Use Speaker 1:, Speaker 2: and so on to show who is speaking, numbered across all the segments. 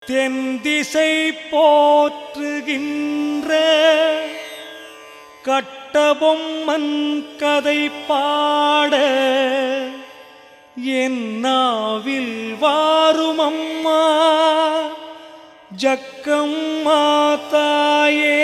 Speaker 1: தென் திசை போற்றுகின்ற கட்டபொம்மன் கதை பாட என் நாவில் வாரும் அம்மா ஜக்கம்மா தாயே.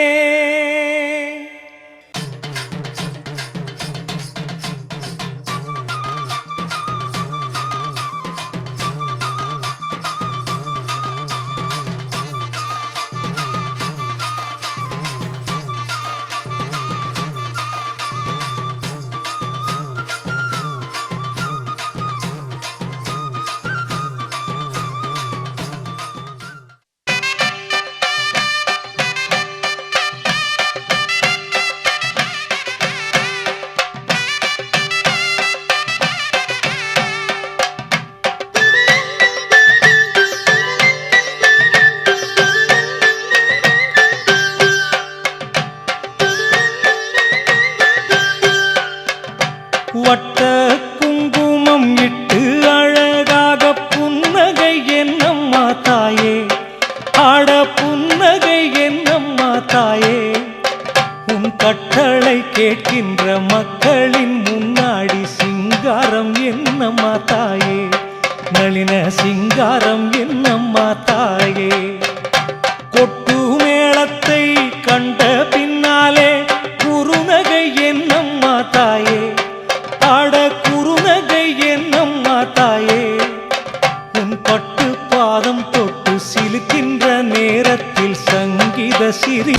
Speaker 1: வட்ட குங்குமம் இட்டு அழகாக புன்னகை என்னம்மா தாயே, ஆட புன்னகை என்னம்மா தாயே. உன் கட்டளை கேட்கின்ற மக்களின் முன்னாடி சிங்காரம் என்னம்மா தாயே, நளின சிங்காரம் என்னம்மா தாயே. கொட்டு மேளத்தை கண்ட பின்னாலே குறுநகை என்னம்மா தாயே, ஆட குறுநகை என்னம்மா தாயே. உன் பட்டு பாதம் தொட்டு சிலுக்கின்ற நேரத்தில் சங்கீத சிரி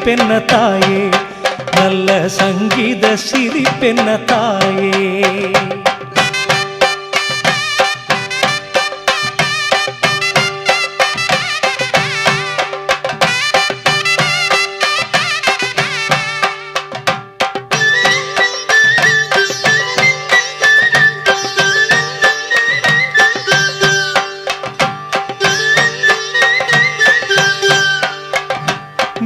Speaker 1: பெண்ண தாயே, நல்ல சங்கீத சிரிப்பென்ன தாயே.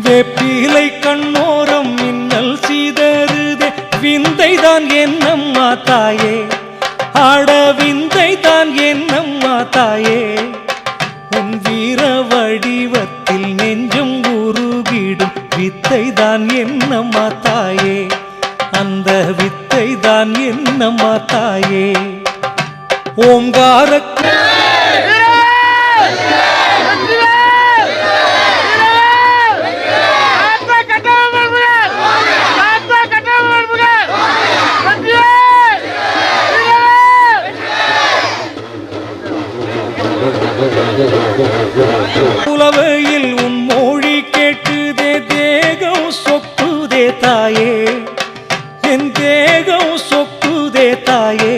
Speaker 1: வேப்பிலை கண்ணோரம் மின்னல் சீதருதே, விந்தைதான் என்னம்மா தாயே, ஆட விந்தைதான் என்னம்மா தாயே. உன் வீர வடிவத்தில் நெஞ்சம் உருகிடும் வித்தைதான் என்னம்மா தாயே, அந்த வித்தைதான் என்னம்மா தாயே. ஓங்கார புலவையில் உன் மொழி கேட்டுதே, தேகம் சொக்குதே தாயே, என் தேகம் சொக்குதே தாயே.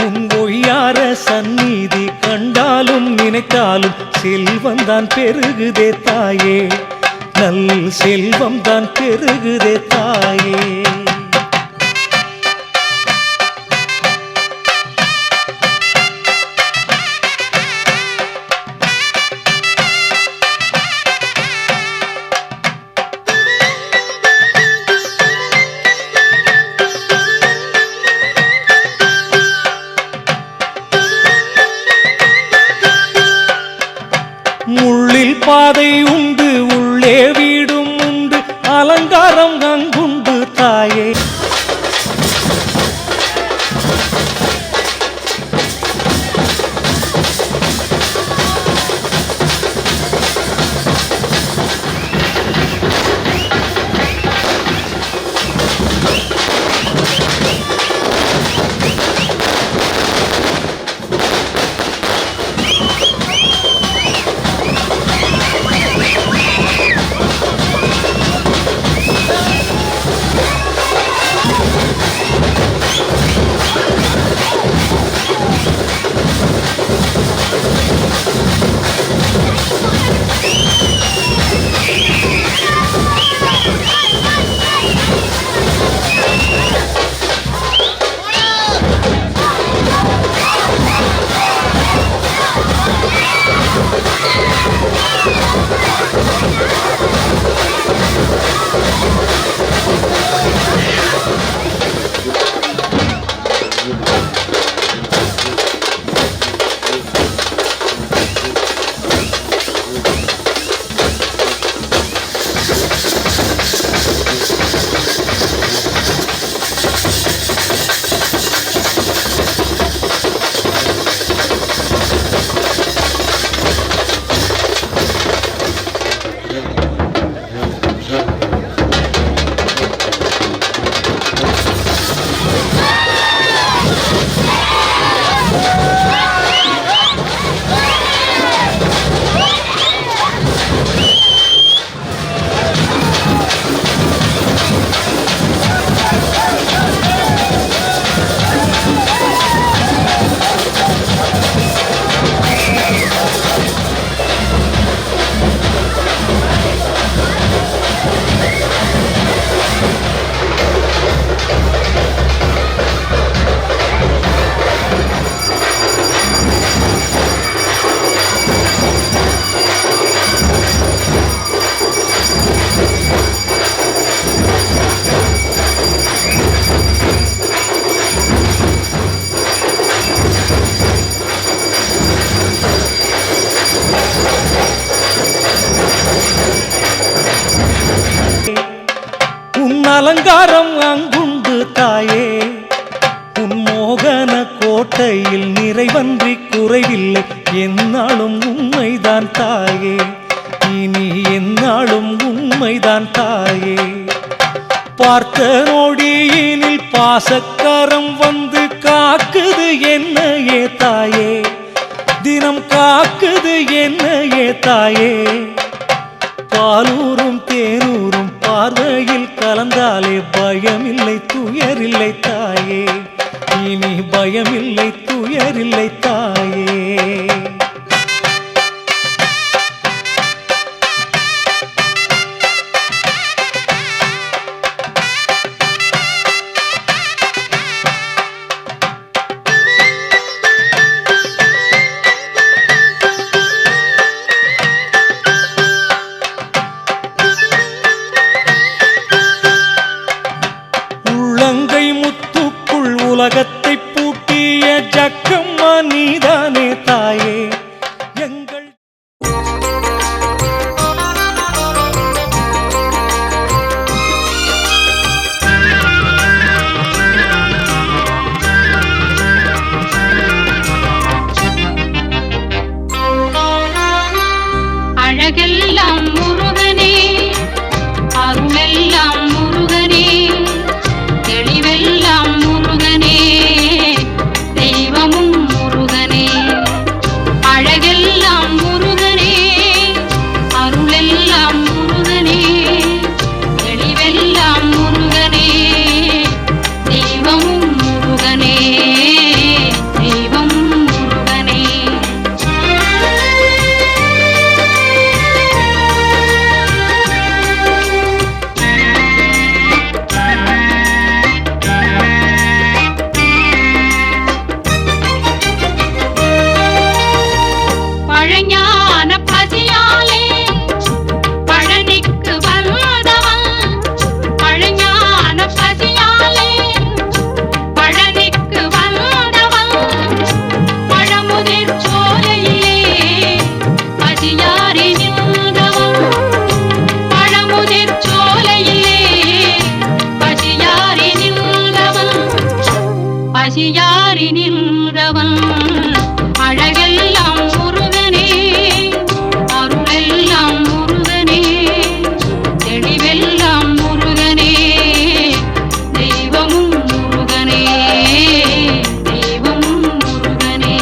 Speaker 1: உன் ஒய்யார சந்நிதி கண்டாலும் நினைத்தாலும் செல்வம் தான் பெருகுதே தாயே, நல் செல்வம் தான் பெருகுதே தாயே. முள்ளில் பாதை உண்டு, உள்ளே வீடும் உண்டு, அலங்காரம் அங்குண்டு தாயே. அலங்காரம் அங்குண்டு தாயே, உன் மோகன கோட்டையில் நிறைவன்றி குறைவில்லை, என்னாலும் உண்மைதான் தாயே, இனி என்னாலும் உண்மைதான் தாயே. பார்த்த நொடியினில் பாசக்கரம் வந்து காக்குது என்னையே தாயே, தினம் காக்குது என்னையே தாயே. பாலூரும் தேனூரும் பார்வையில் கலந்தாலே பயமில்லை துயரில்லை தாயே, இனி பயமில்லை துயரில்லை தாயே. உள்ளங்கை முத்துக்குள் உலகத்தை பூட்டிய ஜக்கம்மா நீதானே தாயே. எங்கள்
Speaker 2: அழகெல்லாம் முருகனே, அருளெல்லாம் முருகனே, தெளிவெல்லாம் முருகனே, தெய்வமும் முருகனே. அழகெல்லாம் முருகனே, அருளெல்லாம் முருகனே, தெளிவெல்லாம் முருகனே, தெய்வமும் முருகனே, தெய்வம் முருகனே. பழஞான பதியாலே பழனிக்கு வந்தவன், பழஞான பதியாலே பழனிக்கு வந்தவன், பழமுதிர் சோலையிலே பதியாரி நின்றவன், பழமுதிர் சோலையிலே பதியாரி நின்றவன், பதியாரி நின்றவன். அழகெல்லாம் முருகனே, அருளெல்லாம் முருகனே, தெளிவெல்லாம் முருகனே, தெய்வமும் முருகனே, தெய்வமும் முருகனே.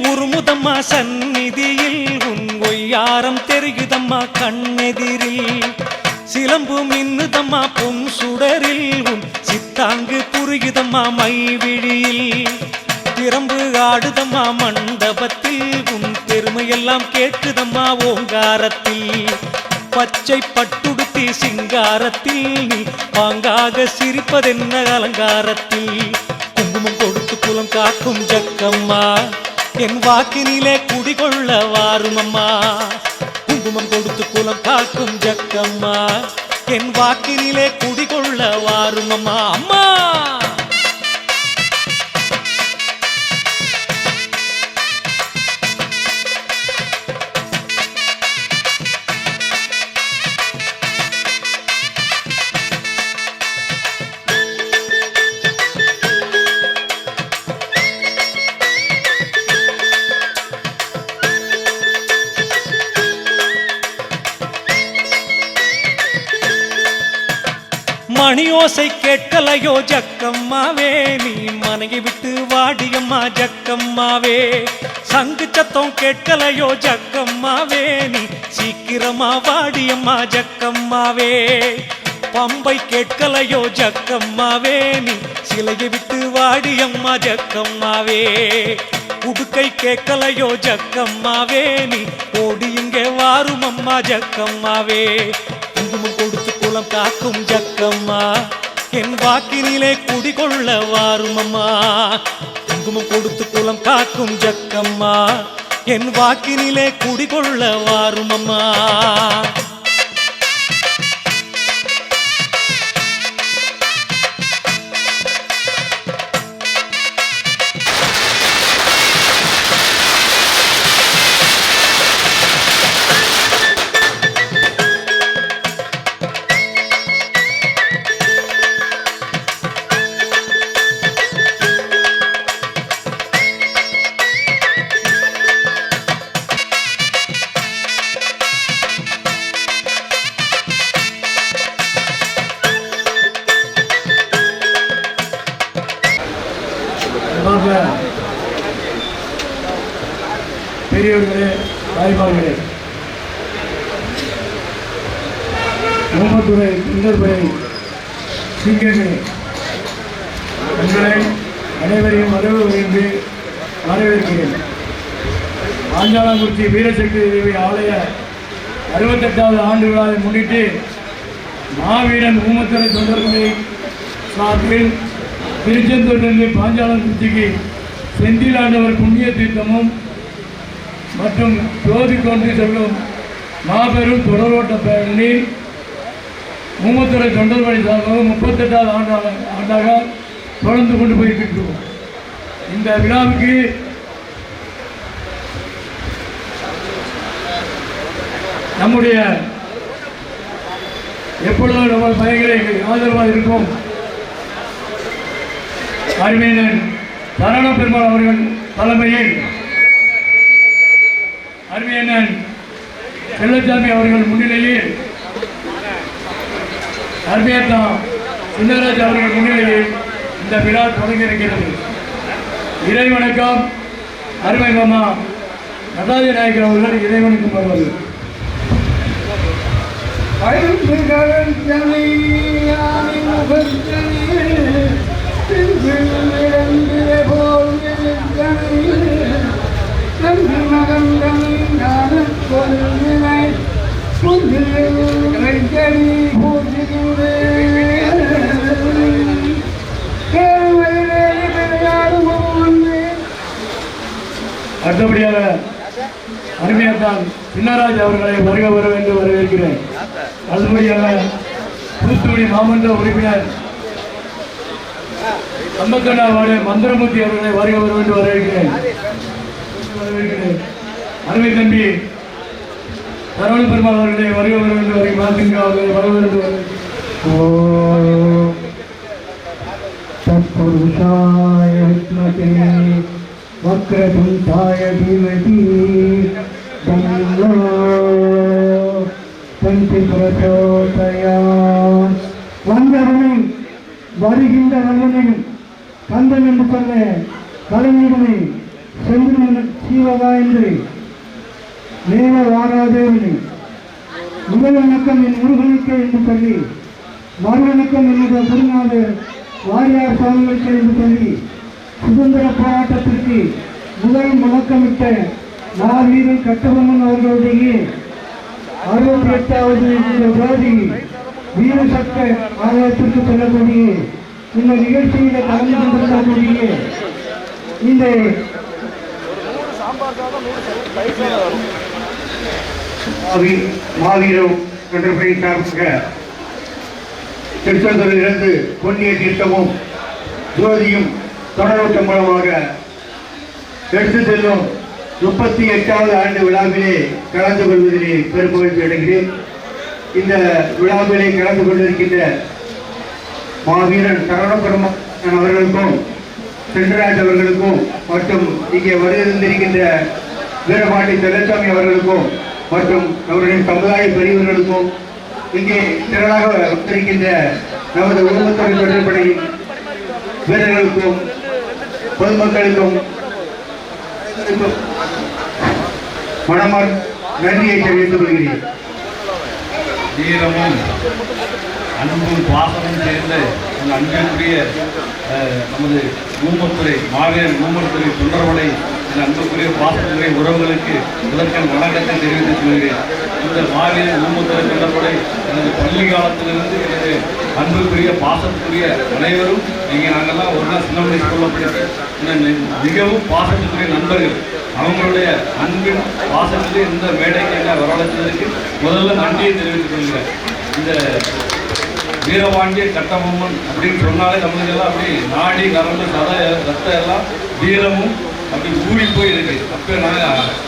Speaker 1: உருமுதம்மா சந்நிதியில் உன் ஒய்யாரம் தெரியுதம்மா கண்ணெதிரில் சிலம்பு மின்னுதம்மா பொன் சுடரில் உன் சித்தாங்கு புரியுதம்மா மைவிழியில் திறம்பு ஆடுதம்மா மண்டபத்தில் உன் பெருமையெல்லாம் கேட்குதம்மா ஓங்காரத்தில் பச்சை பட்டுடுத்தி சிங்காரத்தில் நீ பாங்காக சிரிப்பதென்ன அலங்காரத்தில் குங்குமம் கொடுத்து குலம் காக்கும் ஜக்கம்மா என் வாக்கினிலே குடிகொள்ள வாருமம்மா குங்குமம் கொடுத்து குலம் காக்கும் ஜக்கம்மா என் வாக்கினிலே குடிகொள்ள வாருமம்மா அம்மா மணியோசை கேட்கலையோ ஜக்கம்மாவே நீ மனையை விட்டு வாடியம்மா ஜக்கம்மாவே சங்கு சத்தம் கேட்கலையோ ஜக்கம்மாவே நீ சீக்கிரமா வாடியம்மா ஜக்கம்மாவே பம்பை கேட்கலையோ ஜக்கம்மாவே நீ சிலையை விட்டு வாடியம்மா ஜக்கம்மாவே உடுக்கை கேட்கலையோ ஜக்கம்மாவே நீ ஓடி இங்கே வாருமம்மா ஜக்கம்மாவே குங்குமம் கொடுத்து குலம் காக்கும் ஜக்கம்மா என் வாக்கினிலே குடிகொள்ள வாருமம்மா குங்குமம் கொடுத்து குலம் காக்கும் ஜக்கம்மா என் வாக்கினிலே குடிகொள்ள வாருமம்மா
Speaker 3: பெரியவர்களே, தாய்மார்களே, ஊமத்துறை சுந்தர்புரை சிங்கங்களே, உங்களை அனைவரையும் வரவேற்று வரவேற்கிறேன். ஆஞ்சாலங்குறிச்சி வீரசக்தி தேவி ஆலய 68வது ஆண்டு விழாவை முன்னிட்டு மாவீரன் ஊமத்துறை தொண்டர்புரை சார்பில் திருச்செந்தூரிலிருந்து பாஞ்சாலங்குறிச்சிக்கு செந்தில் ஆண்டவர் புண்ணிய தீர்த்தமும் மற்றும் ஜோதி கொண்டு செல்லும் மாபெரும் தொடரோட்ட பேரணி ஊமத்துறை தொண்டர்பணி சார்பாக 38வது ஆண்டாக தொடர்ந்து கொண்டு போயிருக்கின்றோம். இந்த விழாவுக்கு நம்முடைய எப்பொழுதும் நம்ம பையன்களுக்கு ஆதரவாக இருக்கும் அருமையன் சரண பெருமாள் அவர்கள் தலைமையில் அருமையன் செல்லச்சாமி அவர்கள் முன்னிலையில் அருமையத்தா சுந்தரராஜ் அவர்கள் முன்னிலையில் இந்த விழா தொடங்கி இருக்கிறது. இறைவணக்கம். அருமை மாமா நடராஜ நாயக்கர் அவர்கள் இறைவனுக்கும் வருவது. போல் அடுத்தபடியாக அருமையாத்தான் சின்னராஜ் அவர்களை வருக வர வேண்டும் வரவேற்கிறேன். அடுத்தபடியாக தூத்துக்குடி மாமன்ற உறுப்பினர் அம்பக்கண்ணா வார்டு மந்திரமூர்த்தி அவர்களை வருக வர வேண்டும் வரவேற்கிறேன். அருமை தம்பி சரவண பெருமாள் அவர்களை வருக வர வேண்டும் அவர்களை வருக வேண்டும் तत्पुरुषाय विद्महे वक्रतुण्डाय धीमहि तन्नो प्रचोदयात्. வந்தவனும் வருகின்ற வல்லனையும் கந்தன் என்று சொல்ல கலைஞர்களை சென்று சீவகா என்று நேர வாராதேவனை முதல் வணக்கம் என் முருகனுக்கு என்று சொல்லி மறுவணக்கம் என்னுடைய குருநாதர் வாரியார் சுவாமிகளுக்கு என்று சொல்லி சுதந்திர போராட்டத்திற்கு முதல் முழக்கமிட்ட மாவீரன் கட்டபொம்மன் அவர்களுடைய 68வது ஜோதி வீரசக்த ஆலயத்திற்கு செல்லக்கூடிய இந்த நிகழ்ச்சியில கலந்து கொண்டிருக்கக்கூடிய இந்த
Speaker 4: மாவீரம் என்ற பெயர் சார்பாக திருச்செந்தூரிலிருந்து பொன்னிய தீர்த்தமும் ஜோதியும் தொடரோட்டம் மூலமாக எடுத்து செல்லும் 38வது ஆண்டு விழாவிலே கலந்து கொள்வதிலே பெருமகிழ்ச்சி அடைகிறேன். இந்த விழாவிலே கலந்து கொண்டிருக்கின்ற மாவீரன் சரவணபெருமாள் அவர்களுக்கும் சென்றராஜ் அவர்களுக்கும் மற்றும் இங்கே வருகின்ற வீரபாண்டி செல்லசாமி அவர்களுக்கும் மற்றும் அவருடைய சமுதாய பெரியவர்களுக்கும் இங்கே திரளாக வந்திருக்கின்ற நமது உரிமத்துறை தொடர்புடைய வீரர்களுக்கும் பொதுமக்களுக்கும் மனமார் நன்றியை தெரிவித்துக் கொள்கிறேன்.
Speaker 5: வீரமும் அன்பும் பாசமும் சேர்ந்த அந்த அன்பிற்குரிய நமது ஊமத்துறை மாவீரன் ஊமத்துறை தொண்டர்படை இந்த அன்புக்குரிய பாசத்துக்குரிய உறவுகளுக்கு முதற்கண் வணக்கத்தை தெரிவித்துக் கொள்கிறேன். இந்த மாவீரன் ஊமத்துறை தொண்டர்படை எனது பள்ளி காலத்திலிருந்து எனது அன்புக்குரிய பாசத்துக்குரிய அனைவரும் இங்கே நாங்கள்லாம் ஒரு நாள் சின்ன மணி ஸ்கூலில் படித்து மிகவும் பாசத்துக்குரிய நண்பர்கள். அவங்களுடைய அன்பின் பாசத்திலே இந்த மேடைக்கு என்ன வரவழைத்ததற்கு முதல்ல நன்றியை தெரிவித்துக் கொள்கிறேன். இந்த வீரபாண்டிய கட்டபொம்மன் அப்படின்னு சொன்னாலே நம்மளுக்கெல்லாம் அப்படி நாடி நரம்பு ரத்தம் எல்லாம் வீரமும் அப்படி ஊறி போயிருக்கு. அப்போ நான்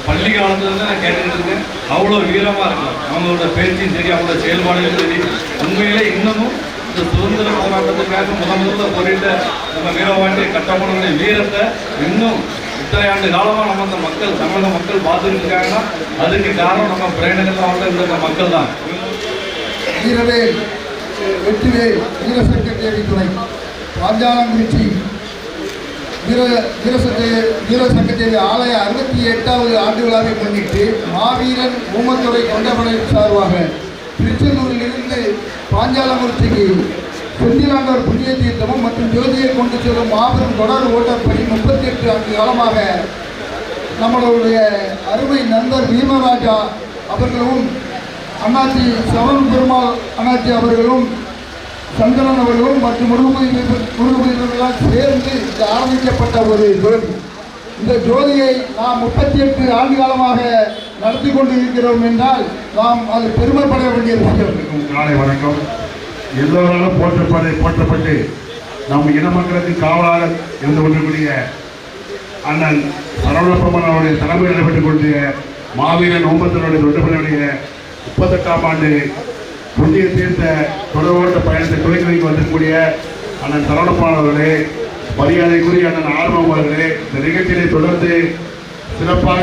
Speaker 5: பள்ளி காலத்துலேருந்து நான் கேட்டுக்கிட்டு இருக்கேன். அவ்வளோ வீரமாக இருக்கலாம் அவங்களோட பேச்சும் சரி, அவங்களோட செயல்பாடுகளும் சரி. உண்மையிலே இன்னமும் இந்த சுதந்திர போராட்டத்துக்காக முதல்ல போரிட்ட நம்ம வீரபாண்டிய கட்டபொம்மனுடைய வீரத்தை இன்னும் இத்தனை ஆண்டு காலமாக நம்ம அந்த மக்கள் தமிழக மக்கள் பார்த்துட்டு இருக்காங்கன்னா அதுக்கு காரணம் நம்ம பிரேரணை இந்த மக்கள் தான்.
Speaker 6: வீரவேல் வெற்றிவேல் வீரசங்கத்தேவி துணை பாஞ்சாலங்குறிச்சி வீரசங்கத்தேவி ஆலய 68வது ஆண்டு விழாவை முன்னிட்டு மாவீரன் ஊமத்துறை தொண்டபடை சார்பாக திருச்செந்தூரிலிருந்து பாஞ்சாலங்குறிச்சிக்கு செந்திலாண்டவர் புண்ணிய தீர்த்தமும் மற்றும் ஜோதியை கொண்டு செல்லும் மாபெரும் தொடர் ஓட்டப்படி 38 ஆண்டு காலமாக நம்மளுடைய அருமை நண்பர் பீமராஜா அவர்களும் அண்ணாச்சி சரவண பெருமாள் அண்ணாச்சி அவர்களும் சந்திரன் அவர்களும் மற்றும் முருகபுரியர்களெல்லாம் சேர்ந்து இது ஆரம்பிக்கப்பட்ட ஒரு ஜோதி. இந்த ஜோதியை நாம் 38 ஆண்டு காலமாக நடத்தி கொண்டு இருக்கிறோம் என்றால் நாம் அது பெருமைப்பட வேண்டிய விஷயம்.
Speaker 4: காலை வணக்கம். எல்லோராலும் போற்றப்பட்டு நம் இன மக்களுக்கு காவலாளர் இருந்து கொண்டிருக்கூடிய அண்ணன் சரவணபெருமாள் அவருடைய தலைமையில் நடைபெற்றுக் கொண்டிய மாவீரன் ஊமத்தினுடைய தொண்டர்களுடைய 38ஆம் ஆண்டு புதிய தீர்த்த தொடர்வோட்ட பயணத்தை துவக்கி வைக்க வந்திருக்கக்கூடிய அண்ணன் சரவணபெருமாள் அவர்களே, மரியாதைக்குரிய அண்ணன் ஆர்வம் அவர்களே, இந்த நிகழ்ச்சியை தொடர்ந்து சிறப்பாக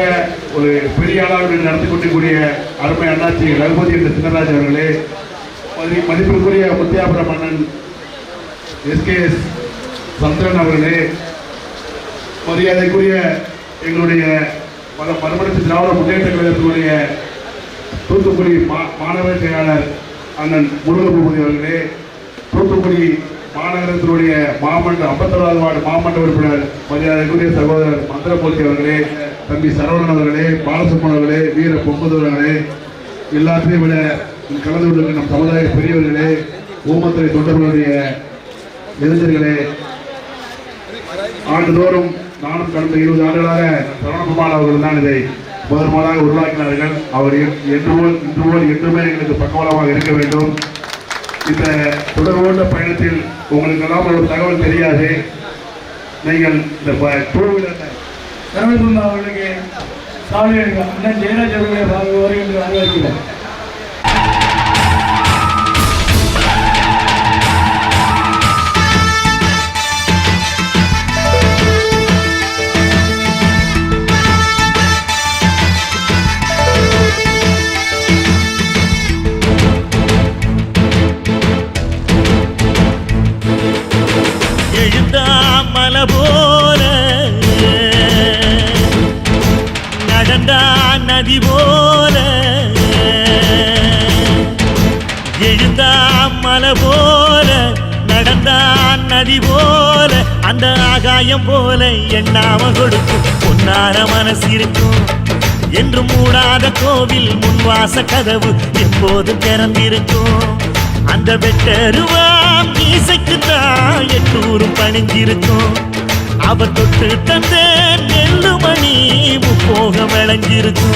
Speaker 4: ஒரு பெரிய அளவில் நடத்தி கொண்டிருக்கூடிய அருமை அண்ணாச்சி ரகுபதி என்ற சின்னராஜ் அவர்களே, மதிப்பிற்குரிய முத்தியாபுரம் அண்ணன் எஸ்கேஎஸ் சந்திரன் அவர்களே, மரியாதைக்குரிய எங்களுடைய மறுமலர்ச்சி திராவிட முன்னேற்ற கழகத்தினுடைய தூத்துக்குடி மாநகர செயலாளர் அண்ணன் முருகபூபதி அவர்களே, தூத்துக்குடி மாநகரத்தினுடைய மாமன்ற 51வது வார்டு மாமன்ற உறுப்பினர் மரியாதைக்குரிய சகோதரர் மந்திரமூர்த்தி அவர்களே, தம்பி சரவணன் அவர்களே, பாலசுமன் அவர்களே, வீர பொம்பது அவர்களே, எல்லாத்தையும் விட கலந்து கொண்டிருக்கிற நம் சமுதாய பெரியவர்களே, ஊமத்துறை தொண்டர்களுடைய இளைஞர்களே, ஆண்டுதோறும் நானும் கடந்த 20 ஆண்டுகளாக சரவணகுமார் அவர்கள் தான் இதை முதன்முதலாக உருவாக்கினார்கள். அவர் என்றுமே எங்களுக்கு பக்கபலமாக இருக்க வேண்டும். இந்த தொடர்போன்ற பயணத்தில் உங்களுக்கெல்லாம் ஒரு தகவல் தெரியாது. நீங்கள் இந்த டூ வீலர்
Speaker 3: சரவணகுமார் அவர்களுக்கு சாலை அண்ணன் ஜெயராஜ் அவர்களை வருகின்ற வரவேற்கிறேன்.
Speaker 7: எழுந்தாமல போல நடந்தா நதி போல, எழுந்தாமல போல நடந்தா நதி போல, அந்த ஆகாயம் போல எண்ணாம கொடுக்கும் பொன்னார மனசு இருக்கும். என்று மூடாத கோவில் முன்வாச கதவு எப்போது திறந்திருக்கும். அந்த வெட்டருவாம் மீசைக்குத்தான் எட்டூரும் பணிஞ்சிருக்கும். அவ தொட்டு தந்த நெல்லுமணி முப்போக விளைஞ்சிருக்கும்.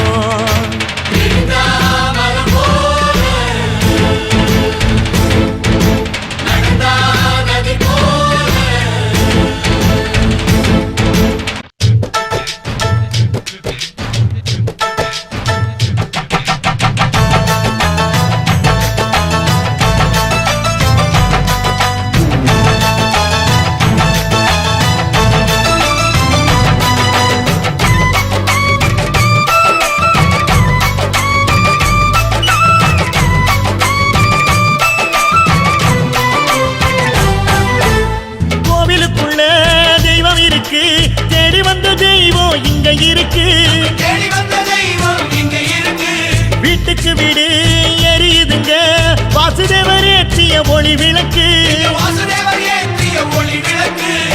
Speaker 7: வீட்டுக்கு வீடு எரியுதுங்க வாசுதேவர் ஏற்றிய ஒளி விளக்கு.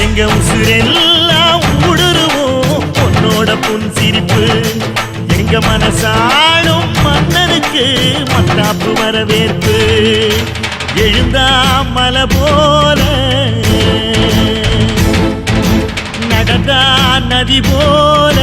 Speaker 7: எங்க உசுரெல்லாம் ஊடுருவோம் உன்னோட புன் சிரிப்பு. எங்க மனசாலும் மன்னனுக்கு மத்தாப்பு வரவேற்பு. எழுந்தாமல போல நடந்தா நதி போல,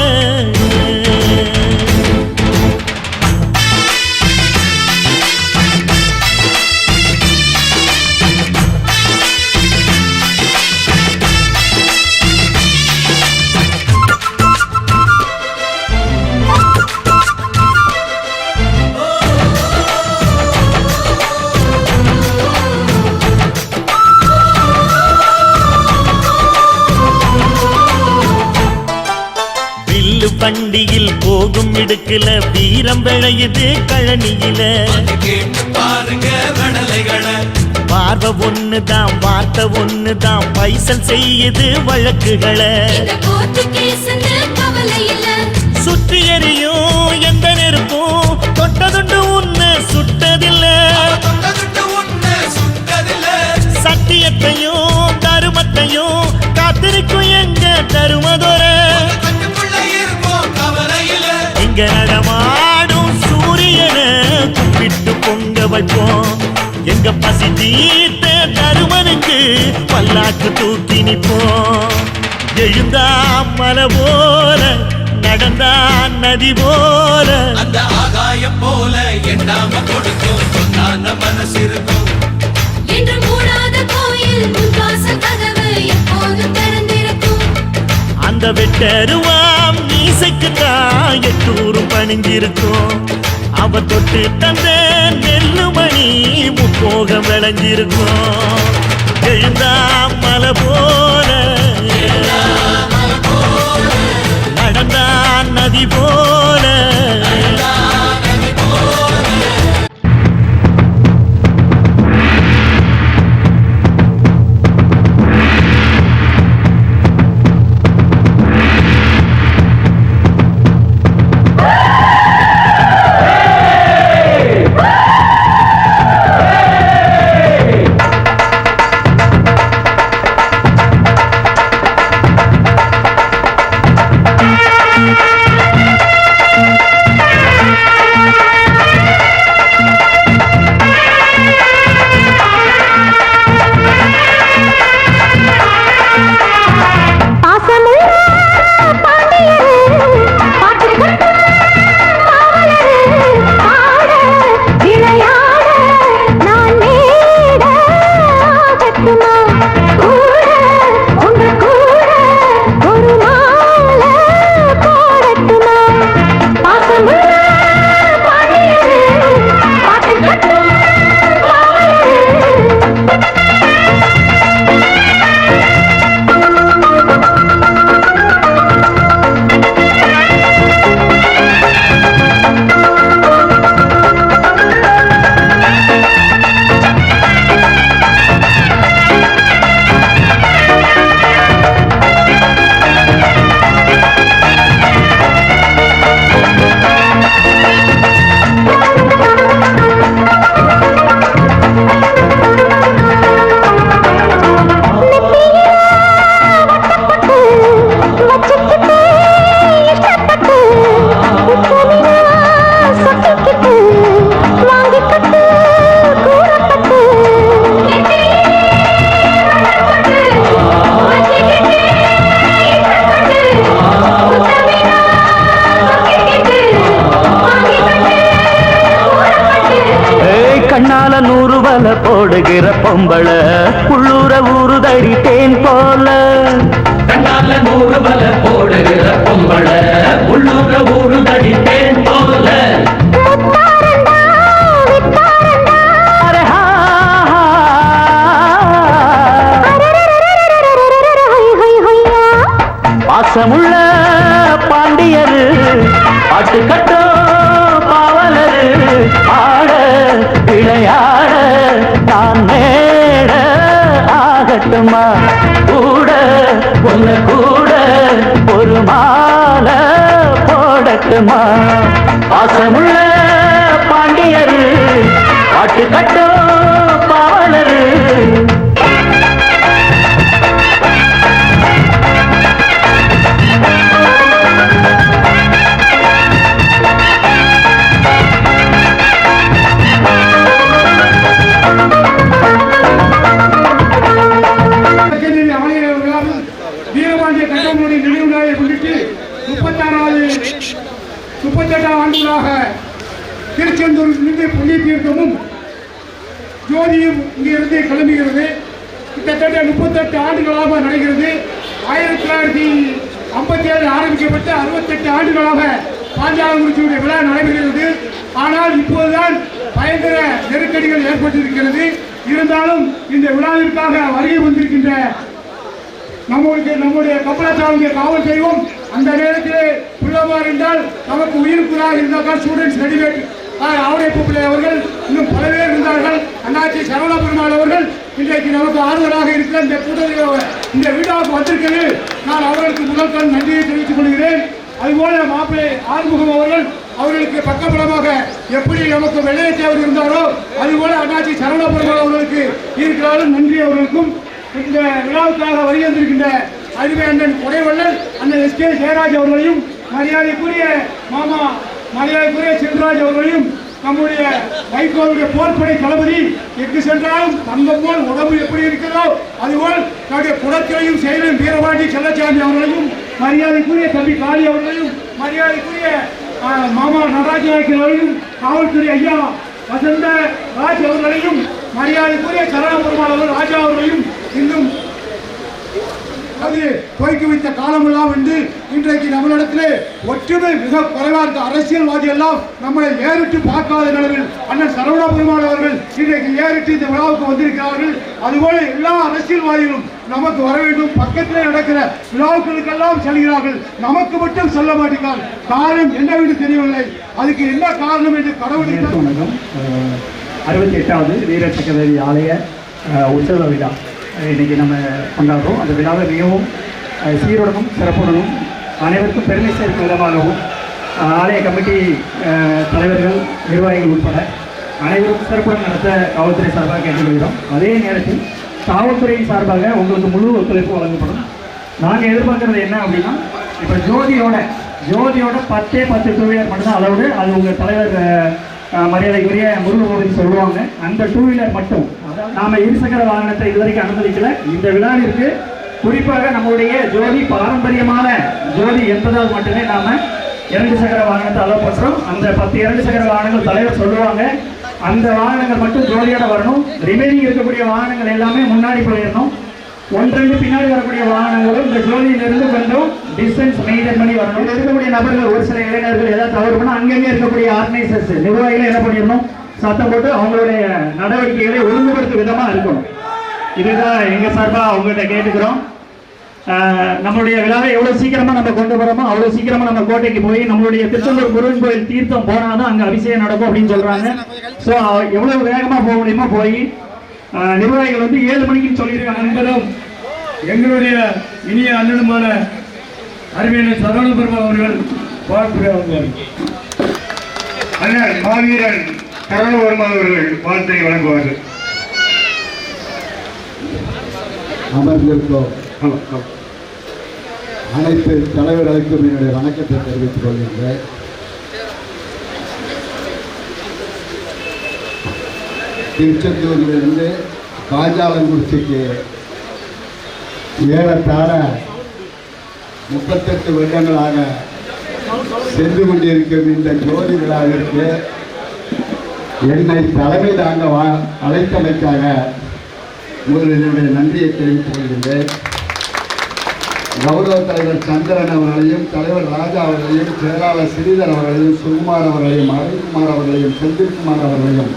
Speaker 7: வண்டியில் போகும் இடுக்குல வீரம் விளையுது கழனியில. பார்வை ஒண்ணுதான் வார்த்தை ஒண்ணுதான் பைசல் செய்யுது வழக்குகளை. சுற்றி எறியும் எந்த நெருப்பும் தொட்டதுண்டு உன்னை சுட்டதில்ல. சத்தியத்தையும் தருமத்தையும் காத்திருக்கும் எங்க தருமதொர. இங்க நடமாடும் சூரியனை கும்பிட்டு பொங்க வைப்போம். எங்க பசி தீர்த்த தருமனுக்கு பல்லாக்கு தூக்கி நிற்போம். எழுந்தாமல போல நடந்தா நதி போல,
Speaker 8: அந்த ஆகாயம் போல எண்ணாம கொடுக்கும் பொன்னான மனசு இருக்கும்.
Speaker 9: என்று மூடாத கோயில் முன்வாச கதவு எப்போதும் திறந்திருக்கும்.
Speaker 7: அந்த வெட்டருவாம் மீசைக்குத்தான் எட்டூரும் பணிஞ்சிருக்கும். அவ தொட்டு தந்த நெல்லுமணி முப்போக விளைஞ்சிருக்கும். எழுந்தாமல போல நடந்தா நதி போல. பாசமுள்ள பாண்டியரு பாட்டு கட்டோ பாவலரு ஆட விளையாட நான் மேட ஆகட்டுமா கூட ஒன்னு கூட ஒரு மாலை போடட்டுமா பாசமுள்ள பாண்டியரு பாட்டு கட்டோ பாவலரு
Speaker 3: வீரபாண்டிய கட்டபொம்மனுடைய நினைவு நாளை முன்னிட்டு 38ஆம் ஆண்டுகளாக திருச்செந்தூரிலிருந்து புண்ணிய தீர்த்தமும் ஜோதியும் இங்கிருந்து கிளம்புகிறது. கிட்டத்தட்ட 38 ஆண்டுகளாக நடக்கிறது. 1957 ஆரம்பிக்கப்பட்டு 68 ஆண்டுகளாக பாஞ்சாலங்குறிச்சியுடைய விழா நடைபெறுகிறது. ஆனால் இப்போதுதான் பயங்கர நெருக்கடிகள் ஏற்பட்டிருக்கிறது. இருந்தாலும் இந்த விழாவிற்காக வருகை வந்திருக்கின்ற நம்முடைய கப்பலாச்சாரிய காவல் செய்வோம். அந்த நேரத்தில் புள்ளமார் என்றால் நமக்கு உயிர்ப்புறாக இருந்தார்கள். ஸ்டூடெண்ட்ஸ் ரெடிமேட் ஆவடைப்பிள்ளை அவர்கள், இன்னும் பல பேர் இருந்தார்கள். அண்ணாச்சி சரவண பெருமாள் அவர்கள் இன்றைக்கு நமக்கு ஆறுதலாக இருக்கிற இந்த கூட்டத்தில் இந்த விழாவுக்கு வந்திருக்கிறது. நான் அவர்களுக்கு முதல் நன்றியை தெரிவித்துக் கொள்கிறேன். அதுபோல மாப்பிள்ளை ஆறுமுகம் அவர்கள் அவர்களுக்கு பக்கபலமாக எப்படி நமக்கு வெள்ளையத்தேவர் இருந்தாரோ அதுபோல அண்ணாச்சி சரவண பெருமாள் அவர்களுக்கு இருக்கிறார்கள். நன்றி அவர்களுக்கும். இந்த விழாவுக்காக வருகின்ற அறிவை அண்ணன் கொடைவள்ளல் அண்ணன் எஸ்.கே. ஜெயராஜ் அவர்களையும் மரியாதைக்குரிய மாமா மரியாதைக்குரிய செல்வராஜ் அவர்களையும் நம்முடைய வைகோவுடைய போர்ப்படை தளபதி எங்கு சென்றாலும் தங்கம் போல் உடம்பு எப்படி இருக்கிறதோ அதுபோல் நம்முடைய குடத்திலையும் செயலும் வீரபாண்டி செல்லச்சாமி அவர்களையும் மரியாதைக்குரிய தம்பி காளி அவர்களையும் மரியாதைக்குரிய மாமா நடராஜ அவர்களையும் காவல்துறை ஐயா வசந்த ராஜ் அவர்களையும் மரியாதைக்குரிய சரண பெருமாள் அவர்கள் ராஜா அவர்களையும் இன்னும் அது துவக்கி வைத்த காலமெல்லாம் என்று இன்றைக்கு நம்மளிடத்திலே ஒற்றுமை மிக குறைவாக இருக்க அரசியல்வாதி எல்லாம் நம்மளை ஏறிட்டு பார்க்காத நிலையில் அண்ணன் சரவண பெருமாள் அவர்கள் இன்றைக்கு ஏறிட்டு இந்த விழாவுக்கு வந்திருக்கிறார்கள். அதுபோல எல்லா அரசியல்வாதிகளும் நமக்கு வர வேண்டும். பக்கத்திலே நடக்கிற விழாக்களுக்கெல்லாம் செல்கிறார்கள், நமக்கு மட்டும் சொல்ல மாட்டேங்கிறார்கள். காரணம் என்னவென்று தெரியவில்லை. அதுக்கு என்ன காரணம் என்று கடவுளுக்கு
Speaker 10: 68வது வீர சக்கரவர்த்தி ஆலய உற்சவ விழா இன்றைக்கி நம்ம கொண்டாடுறோம். அந்த விழாவை மிகவும் சீருடனும் சிறப்புடனும் அனைவருக்கும் பெருமை சேர்க்கும் விதமாகவும் ஆலய கமிட்டி தலைவர்கள் நிர்வாகிகள் உட்பட அனைவரும் சிறப்புடன் நடத்த காவல்துறை சார்பாக கேட்டுக்கொள்கிறோம். அதே நேரத்தில் காவல்துறையின் சார்பாக உங்களுக்கு முழு ஒத்துழைப்பு வழங்கப்படும். நாங்கள் எதிர்பார்க்குறது என்ன அப்படின்னா, இப்போ ஜோதியோட 10 டூ வீலர் மட்டும்தான் அளவுடு. அது உங்கள் தலைவர் மரியாதைக்குரிய முருகன் சொல்லுவாங்க. அந்த டூ வீலர் மட்டும், அதாவது நாம் இருசக்கர வாகனத்தை இதுவரைக்கும் அனுமதிக்கல. இந்த விழாவிற்கு குறிப்பாக நம்முடைய ஜோதி பாரம்பரியமான ஜோதி என்பதால் மட்டுமே நாம் 2 சக்கர வாகனத்தை அலோவ் பண்ணுறோம். அந்த 10 2 சக்கர வாகனங்கள் தலைவர் சொல்லுவாங்க. அந்த வாகனங்கள் மட்டும் ஜோதியோட வரணும். ரிமைனிங் இருக்கக்கூடிய வாகனங்கள் எல்லாமே முன்னாடி போயிடணும். 1-2 பின்னாடி வரக்கூடிய வாகனங்களும் இந்த ஜோதியிலிருந்து கொஞ்சம் டிஸ்டன்ஸ் மெயின்டைன் பண்ணி வரணும். இருக்கக்கூடிய நபர்கள் ஒரு சில இளைஞர்கள் ஏதாவது தவறு பண்ணால் அங்கங்கே இருக்கக்கூடிய ஆர்கனைசர்ஸ் நிர்வாகிகள் என்ன பண்ணிடணும், சத்தம் போட்டு அவங்களுடைய நடவடிக்கைகளை ஒழுங்குபடுத்தும் விதமாக இருக்கணும். இதுதான் எங்கள் சார்பாக அவங்ககிட்ட கேட்டுக்கிறோம். நம்மளுடைய விழாவை எவ்வளோ சீக்கிரமாக நம்ம கொண்டு வரோமோ அவ்வளோ சீக்கிரமாக நம்ம கோட்டைக்கு போய் நம்மளுடைய திருச்செந்தூர் முருகன் கோயில் தீர்த்தம் போனால் தான் அங்கே அபிஷேகம் நடக்கும் அப்படின்னு சொல்கிறாங்க. ஸோ எவ்வளோ வேகமாக போக முடியுமோ போய் நிர்வாகிகள் 7 மணிக்கு சொல்லியிருக்காங்க. என்பதும்
Speaker 3: எங்களுடைய இனிய அண்ணனுமான அறிவியல் சரவண பெருமாள் அவர்கள் வாழ்த்துகிறார்கள்.
Speaker 4: அண்ணன் மாவீரன் சரவண பெருமாள் அவர்கள் வாழ்த்தை வழங்குவார்கள்.
Speaker 6: அமர்ந்திருக்கோம் அனைத்து தலைவர்களுக்கும் என்னுடைய வணக்கத்தை தெரிவித்துக் கொள்கின்றேன். திருச்செந்தூரிலிருந்து பாஞ்சாலங்குறிச்சிக்கு ஏறத்தாழ 38 வருடங்களாக சென்று கொண்டிருக்கும் இந்த ஜோதி விழாவிற்கு என்னை தலைமை தாங்க அழைத்தமைக்காக முதலினுடைய நன்றியை தெரிவித்துக் கொள்கின்றேன். கௌரவ தலைவர் சந்திரன் அவர்களையும், தலைவர் ராஜா அவர்களையும், செயலாளர் ஸ்ரீதர் அவர்களையும், சுகுமார் அவர்களையும், அரவிந்த்குமார் அவர்களையும், செந்தில்குமார் அவர்களையும்,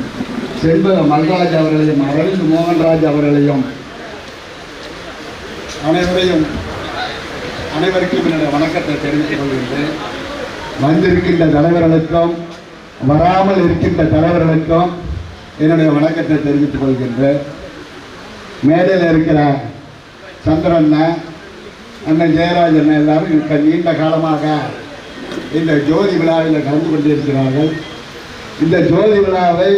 Speaker 6: செண்பக மல்ராஜ் அவர்களையும், அரவிந்த் மோகன்ராஜ் அவர்களையும் அனைவரையும் அனைவருக்கும் என்னுடைய வணக்கத்தை தெரிவித்துக் கொள்கின்றேன். வந்திருக்கின்ற தலைவர்களுக்கும் வராமல் இருக்கின்ற தலைவர்களுக்கும் என்னுடைய வணக்கத்தை தெரிவித்துக் கொள்கின்றேன். மேடையில் இருக்கிற சந்திரன் அண்ணன் ஜெயராஜன் எல்லாரும் நீண்ட காலமாக இந்த ஜோதி விழாவில் கலந்து கொண்டிருக்கிறார்கள். இந்த ஜோதி விழாவை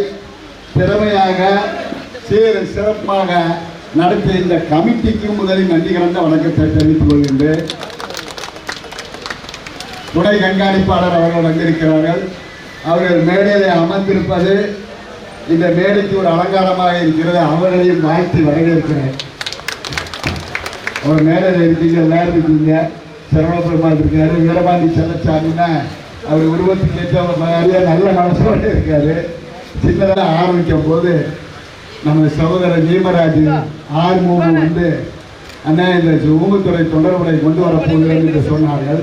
Speaker 6: திறமையாக சிறப்பாக நடத்திய இந்த கமிட்டிக்கு முதலில் நன்றி கலந்த வணக்கத்தை தெரிவித்துக் கொள்கின்றேன். துணை கண்காணிப்பாளர் அவர்கள் வந்திருக்கிறார்கள். அவர்கள் மேடையில் அமர்ந்திருப்பது இந்த மேடைக்கு ஒரு அலங்காரமாக இருக்கிறது. அவர்களையும் வாழ்த்து வரவேற்கிறேன். அவர் மேடையில் இருக்கீங்க, எல்லாரும் இருக்கீங்க. சரவணபெருமாள் இருக்காரு, வீரபாண்டி செல்லச்சாமின்னா அவர் உருவத்துக்கு ஏற்ற மாதிரியே நல்ல மனசோடு இருக்காரு. சின்னதாக ஆரம்பிக்கும் போது நம்ம சகோதரர் நீமராஜ் ஆர்மூகம் வந்து அண்ணா இந்த ஊமத்துறை தொண்டர்படை கொண்டு வரப்போகிறேன் என்று சொன்னார்கள்.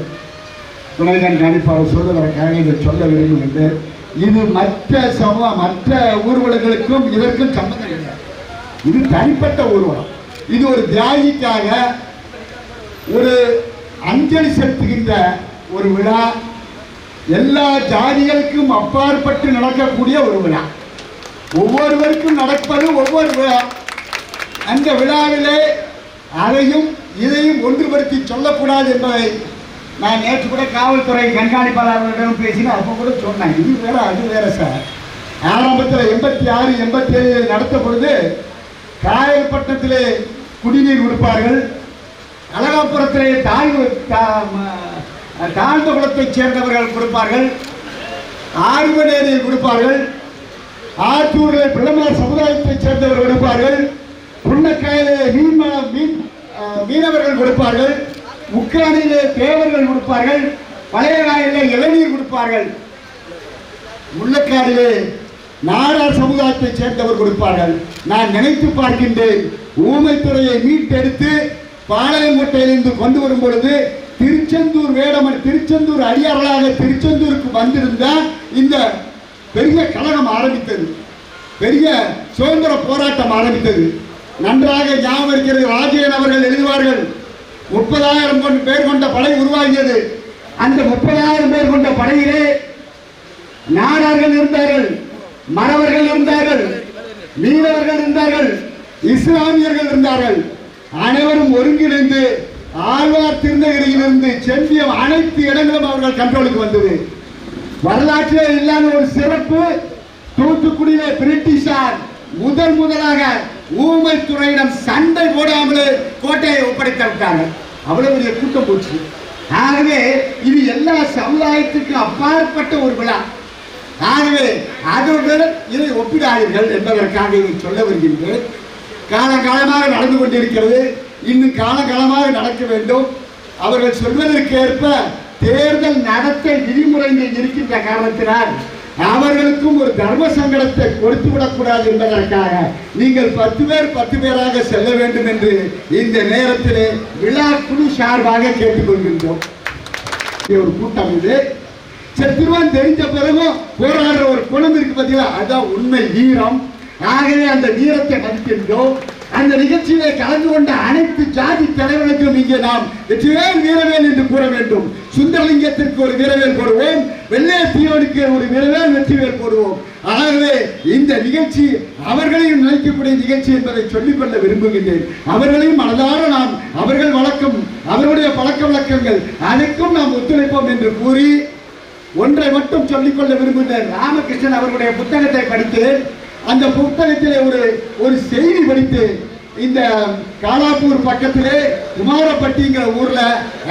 Speaker 6: துணை கண்காணிப்பாளர் சொல்வதற்காக இதை சொல்ல விரும்புகின்றேன். இது மற்ற ஊர்வலங்களுக்கும் இதற்கும் சம்பந்தம் கிடையாது. இது தனிப்பட்ட ஊர்வலம். இது ஒரு தியாகிக்காக ஒரு அஞ்சலி செலுத்துகின்ற ஒரு விழா. எல்லா ஜாதிகளுக்கும் அப்பாற்பட்டு நடக்கக்கூடிய ஒரு விழா. ஒவ்வொருவருக்கும் நடப்பது ஒவ்வொரு விழா. அந்த விழாவிலே அதையும் இதையும் ஒன்றுபடுத்தி சொல்லக்கூடாது என்பதை நான் நேற்று கூட காவல்துறை கண்காணிப்பாளர்களிடம் பேசினேன். அப்போ கூட சொன்னேன், இது வேற அது வேற சார். ஆரம்பத்தில் 86, 87 நடத்த பொழுது காயல்பட்டத்திலே குடிநீர் கொடுப்பார்கள். அழகாபுரத்திலே தாழ்ந்த குளத்தைச் சேர்ந்தவர்கள் கொடுப்பார்கள். ஆறுவனேரியில் கொடுப்பார்கள். ஆத்தூரில் பிள்ளமார் சமுதாயத்தைச் சேர்ந்தவர்கள் கொடுப்பார்கள். புன்னக்காயிலே மீனவர்கள் கொடுப்பார்கள். முக்காணிலே தேவர்கள் கொடுப்பார்கள். பழைய காயிலே இளநீர் கொடுப்பார்கள். முள்ளக்காடிலே நாடார் சமுதாயத்தைச் சேர்ந்தவர் கொடுப்பார்கள். நான் நினைத்து பார்க்கின்றேன், ஊமைத்துறையை மீட்டெடுத்து பாளையங்கோட்டையிலிருந்து கொண்டு வரும் பொழுது திருச்செந்தூர் அடியார்களாக திருச்செந்தூருக்கு வந்திருந்த இந்த பெரிய கழகம் ஆரம்பித்தது. பெரிய சுதந்திர போராட்டம் ஆரம்பித்தது. நன்றாக ஞாபகம் இருக்கிறது. ராஜேன் அவர்கள் எழுதுவார்கள், 30,000 பேர் கொண்ட படை உருவாகியது. அந்த 30,000 பேர் கொண்ட படையிலே நாடார்கள் இருந்தார்கள், மறவர்கள் இருந்தார்கள், மீனவர்கள் இருந்தார்கள், இஸ்லாமியர்கள் இருந்தார்கள். அனைவரும் ஒருங்கிணைந்து ஆழ்வார் திருநகரியிலிருந்து செம்பியம் அனைத்து இடங்களும் அவர்கள் கண்ட்ரோலுக்கு வந்தது. வரலாற்றிலே இல்லாத ஒரு சிறப்பு, தூத்துக்குடியிலே பிரிட்டிஷார் முதலாக ஊமைத்துறையிடம் சண்டை போடாமலே கோட்டையை ஒப்படைத்து விட்டார்கள். அவ்வளவு பெரிய கூட்டம் போச்சு. ஆகவே இது எல்லா சமுதாயத்துக்கும் அப்பாற்பட்ட ஒரு விழா. ஆகவே அதனுடன் இதை ஒப்பிடாதீர்கள் என்பதற்காக இதை சொல்ல வருகின்றேன். காலகாலமாக நடந்து கொண்டிருக்கிறது. இன்னும் காலகாலமாக நடக்க வேண்டும். அவர்கள் சொல்வதற்கேற்ப தேர்தல் நடத்தை விதிமுறைகள் இருக்கின்ற காரணத்தினால் அவர்களுக்கும் ஒரு தர்ம சங்கடத்தை கொடுத்து விடக்கூடாது என்பதற்காக நீங்கள் 10 பேராக செல்ல வேண்டும் என்று இந்த நேரத்திலே விழா குழு சார்பாக கேட்டுக்கொள்கின்றோம். ஒரு கூட்டம் இது செத்துருவான் தெரிஞ்ச பிறகும் போராடுற ஒரு குணம் இருக்கு பார்த்தீங்களா, அதுதான் உண்மை வீரம். ஆகவே அந்த வீரத்தை மதிக்கின்றோம். அந்த நிகழ்ச்சியிலே கலந்து கொண்ட அனைத்து ஜாதி தலைவர்களுக்கும் இங்கே நாம் வெற்றிவேல் வீரவேல் என்று கூற வேண்டும். சுந்தரலிங்கத்திற்கு ஒரு வீரவேல் போடுவோம், வெள்ளையத்தீவனுக்கு ஒரு வீரவேல் வெற்றிவேல் போடுவோம். ஆகவே இந்த நிகழ்ச்சி அவர்களையும் நினைக்கக்கூடிய நிகழ்ச்சி என்பதை சொல்லிக்கொள்ள விரும்புகின்றேன். அவர்களையும் மனதார நாம் அவர்கள் வழக்கம், அவர்களுடைய பழக்க வழக்கங்கள் அனைக்கும் நாம் ஒத்துழைப்போம் என்று கூறி ஒன்றை மட்டும் சொல்லிக்கொள்ள விரும்புகிறேன். ராமகிருஷ்ணன் அவர்களுடைய புத்தகத்தை படித்தேன். அந்த புத்தகத்திலே ஒரு செய்தி படித்து, இந்த காலாப்பூர் பக்கத்திலே குமாரப்பட்டிங்கிற ஊர்ல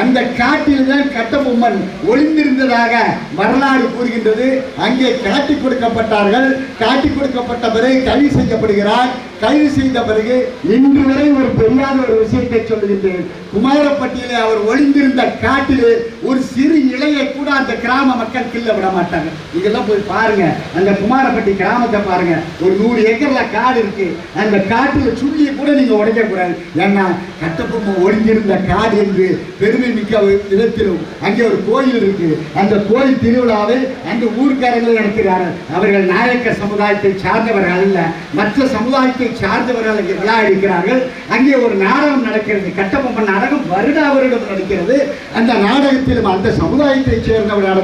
Speaker 6: அந்த காட்டில் தான் கட்டபொம்மன் ஒளிந்திருந்ததாக வரலாறு கூறுகின்றது. அங்கே காட்டி கொடுக்கப்பட்டார்கள். காட்டி கொடுக்கப்பட்ட பிறகு கைது செய்யப்படுகிறார். கைது செய்த பிறகு இன்று வரை ஒரு பெரியாத ஒரு விஷயத்தை சொல்லுகின்றேன். குமாரப்பட்டியிலே அவர் ஒளிந்திருந்த காட்டிலே ஒரு சிறு இலையை கூட அந்த கிராம மக்கள் கிள்ள விட மாட்டாங்க. இதெல்லாம் போய் பாருங்க, அந்த குமாரப்பட்டி கிராமத்தை பாருங்க. ஒரு 100 ஏக்கர்ல காடு இருக்கு. அந்த காட்டுல சுள்ளியை கூட நீங்க உடைக்க கூடாது. ஏன்னா கட்டபொம்மன் ஒளிந்திருந்த காடு என்று பெருமை மிக்க விதத்திலும் அங்கே ஒரு கோயில் இருக்கு. அந்த கோயில் திருவிழாவை அந்த ஊர்க்காரர்கள் நடத்துகிறார்கள். அவர்கள் நாயக்க சமுதாயத்தை சார்ந்தவர்கள் அல்ல, மற்ற சமுதாயத்தை
Speaker 11: சார்ந்தவர்கள் அங்கே விழா எடுக்கிறார்கள். அங்கே ஒரு நாடகம் நடக்கிறது, கட்டபொம்மன் நாடகம் வருடா வருடம் நடக்கிறது. அந்த நாடகத்திலும் அந்த சமுதாயத்தை சேர்ந்த ஒரு நாடகம்.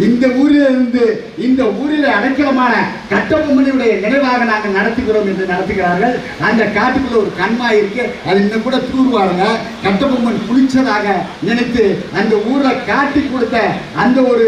Speaker 11: இந்த ஊரிலிருந்து இந்த ஊரில் அடைக்கலமான கட்டபொம்மனுடைய நினைவாக நாங்கள் நடத்துகிறோம் என்று நடத்துகிறார்கள். அந்த காட்டுக்குள்ள ஒரு கண்மாய் இருக்கு, அது இன்னும் கூட தூர்வாருங்க. கட்டபொம்மன் குளிச்சதாக நினைத்து அந்த ஊரை காட்டி கொடுத்த அந்த ஒரு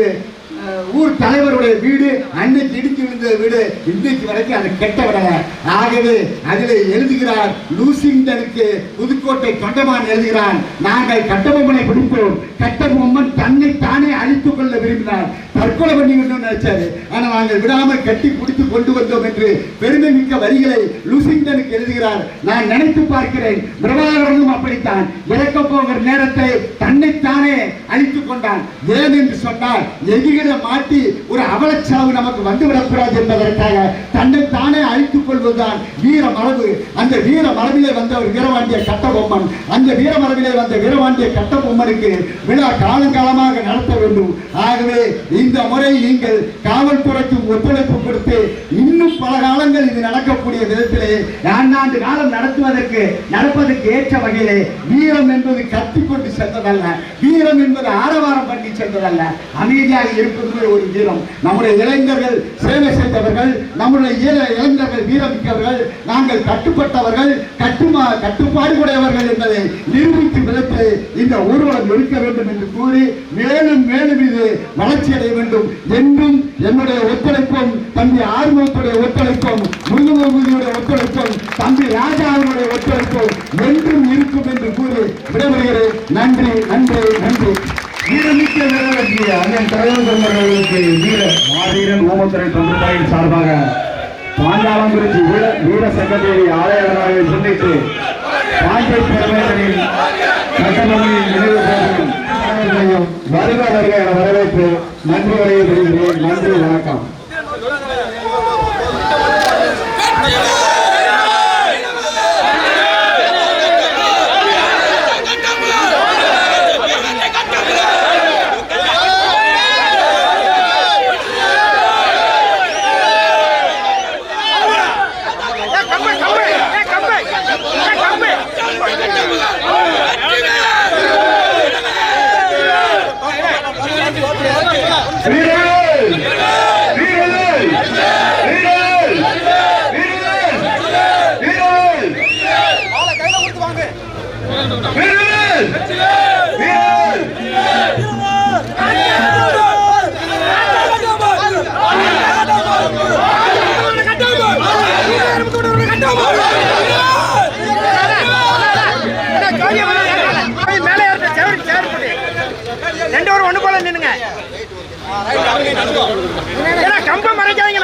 Speaker 11: ஊர் தலைவருடைய வீடு அன்னைக்கு இடித்து விழுந்த வீடு இன்றைக்கு வரைக்கும் அதை கெட்ட விடல. ஆகவே அதில் எழுதுகிறார், லூசிங்டனுக்கு புதுக்கோட்டை தொண்டமான் எழுதுகிறான், நாங்கள் கட்டபொம்மனை பிடிப்போம், கட்டபொம்மன் தன்னை தானே அழித்துக் கொள்ள விரும்பினார், தற்கொலை பண்ணி நினைச்சாரு, ஆனால் நாங்கள் விடாமல் கட்டி பிடித்து கொண்டு வந்தோம் என்று பெருமை மிக்க வரிகளை லூசிங்டனுக்கு எழுதுகிறார். நான் நினைத்து பார்க்கிறேன், பிரபாகரனும் அப்படித்தான் இறக்க போகிற நேரத்தை தன்னைத்தானே அழித்துக் கொண்டான். ஏன் என்று சொன்னால் எதிரிகளை மாட்டி ஒரு அவலச்சாவு நமக்கு வந்துவிடக்கூடாது என்பதற்காக தன்னைத்தானே அழித்துக் கொள்வதுதான் வீர மரபு. அந்த வீர மரபிலே வந்தவர் வீரபாண்டிய கட்டபொம்மன். அந்த வீர மரபிலே வந்த வீரபாண்டிய கட்டபொம்மனுக்கு விழா காலங்காலமாக நடத்த வேண்டும். ஆகவே இந்த முறை நீங்கள் காவல்துறைக்கு ஒத்துழைப்பு கொடுத்து இன்னும் பல காலங்கள் இது நடக்கக்கூடிய விதத்திலே ஆண்டாண்டு காலம் நடப்பதற்கு ஏற்ற வகையிலே வீரம் என்பது கத்திக்கொண்டு சென்றதல்ல, வீரம் என்பது ஆரவாரம் பண்ணி சென்றதல்ல, அமைதியாக இருப்பது ஒரு வீரம். நம்முடைய இளைஞர்கள் சேவை செய்தவர்கள், நம்முடைய இளைஞர்கள் வீரமிக்கவர்கள், நாங்கள் கட்டுப்பட்டவர்கள், கட்டுப்பாடு உடையவர்கள் என்பதை நிரூபித்து விதத்தில் இந்த ஊர்வலம் இருக்க வேண்டும் என்று கூறி மேலும் மேலும் இது வளர்ச்சி அடைய வேண்டும் என்றும் என்னுடைய ஒத்துழைப்பும், தம்பி ஆர்வத்துடைய ஒத்துழைப்பும், முருகமுதியுடைய ஒத்துழைப்பும், தம்பி ராஜாவுடைய ஒத்துழைப்பும் என்றும் இருக்கும் என்று கூறி விடைபெறுகிறேன். நன்றி நன்றி நன்றி.
Speaker 3: வீரமிக்க வீரர்களுக்கு அண்ணன் தலைவர்களுக்கு வீர மாவீரன் ஊமத்துறை தொண்டர்களின் சார்பாக பாஞ்சாலங்குறிச்சி வீர சங்கதேவி ஆலய விழாவை முன்னிட்டு பாஞ்சை பெருமைகளின் கட்டபொம்மனின் நினைவு போகும் வருக வருக என வரவேற்று நன்றி வரையை பெறுகிறேன். நன்றி, வணக்கம்.
Speaker 11: ஒண்ணு போல நின்னுங்க, கம்பம் மறைக்காதீங்க.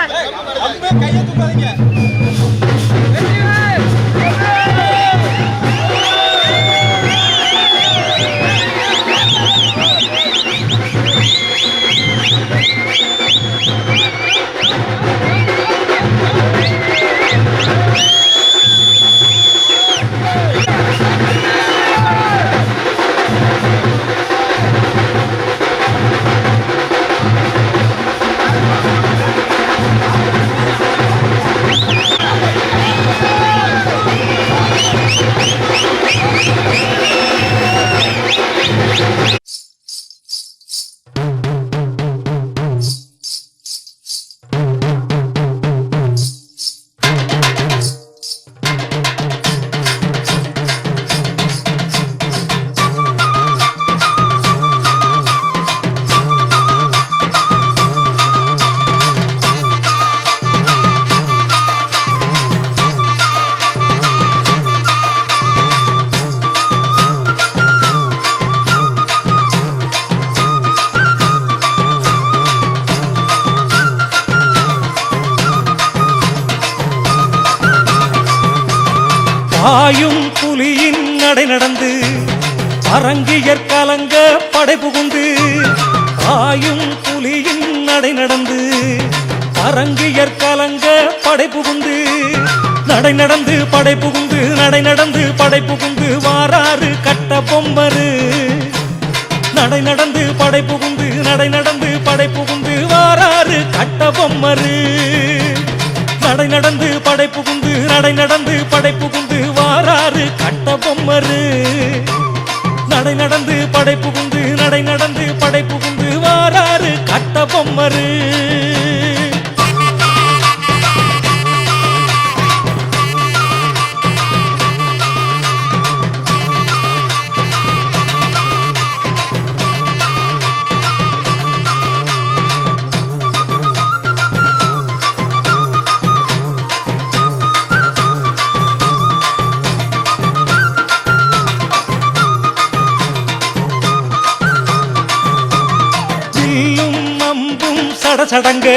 Speaker 1: பாயும் புலியின் நடை நடந்து அரங்கியற் கலங்க படை புகுந்து, பாயும் புலியின் நடை நடந்து அரங்கியற் கலங்க படை புகுந்து, நடை நடந்து படை புகுந்து, நடை நடந்து படை புகுந்து வாராறு கட்டபொம்மரு, நடை நடந்து படை புகுந்து, நடை நடந்து படை புகுந்து வாராறு கட்டபொம்மரு, நடை நடந்து படை புகுந்து நடை நடந்து படைப்பு குந்து வாராரு கட்ட பொம்மரு நடை நடந்து படைப்பு குந்து நடை நடந்து படைப்பு குந்து வாராரு கட்ட பொம்மரு சடங்க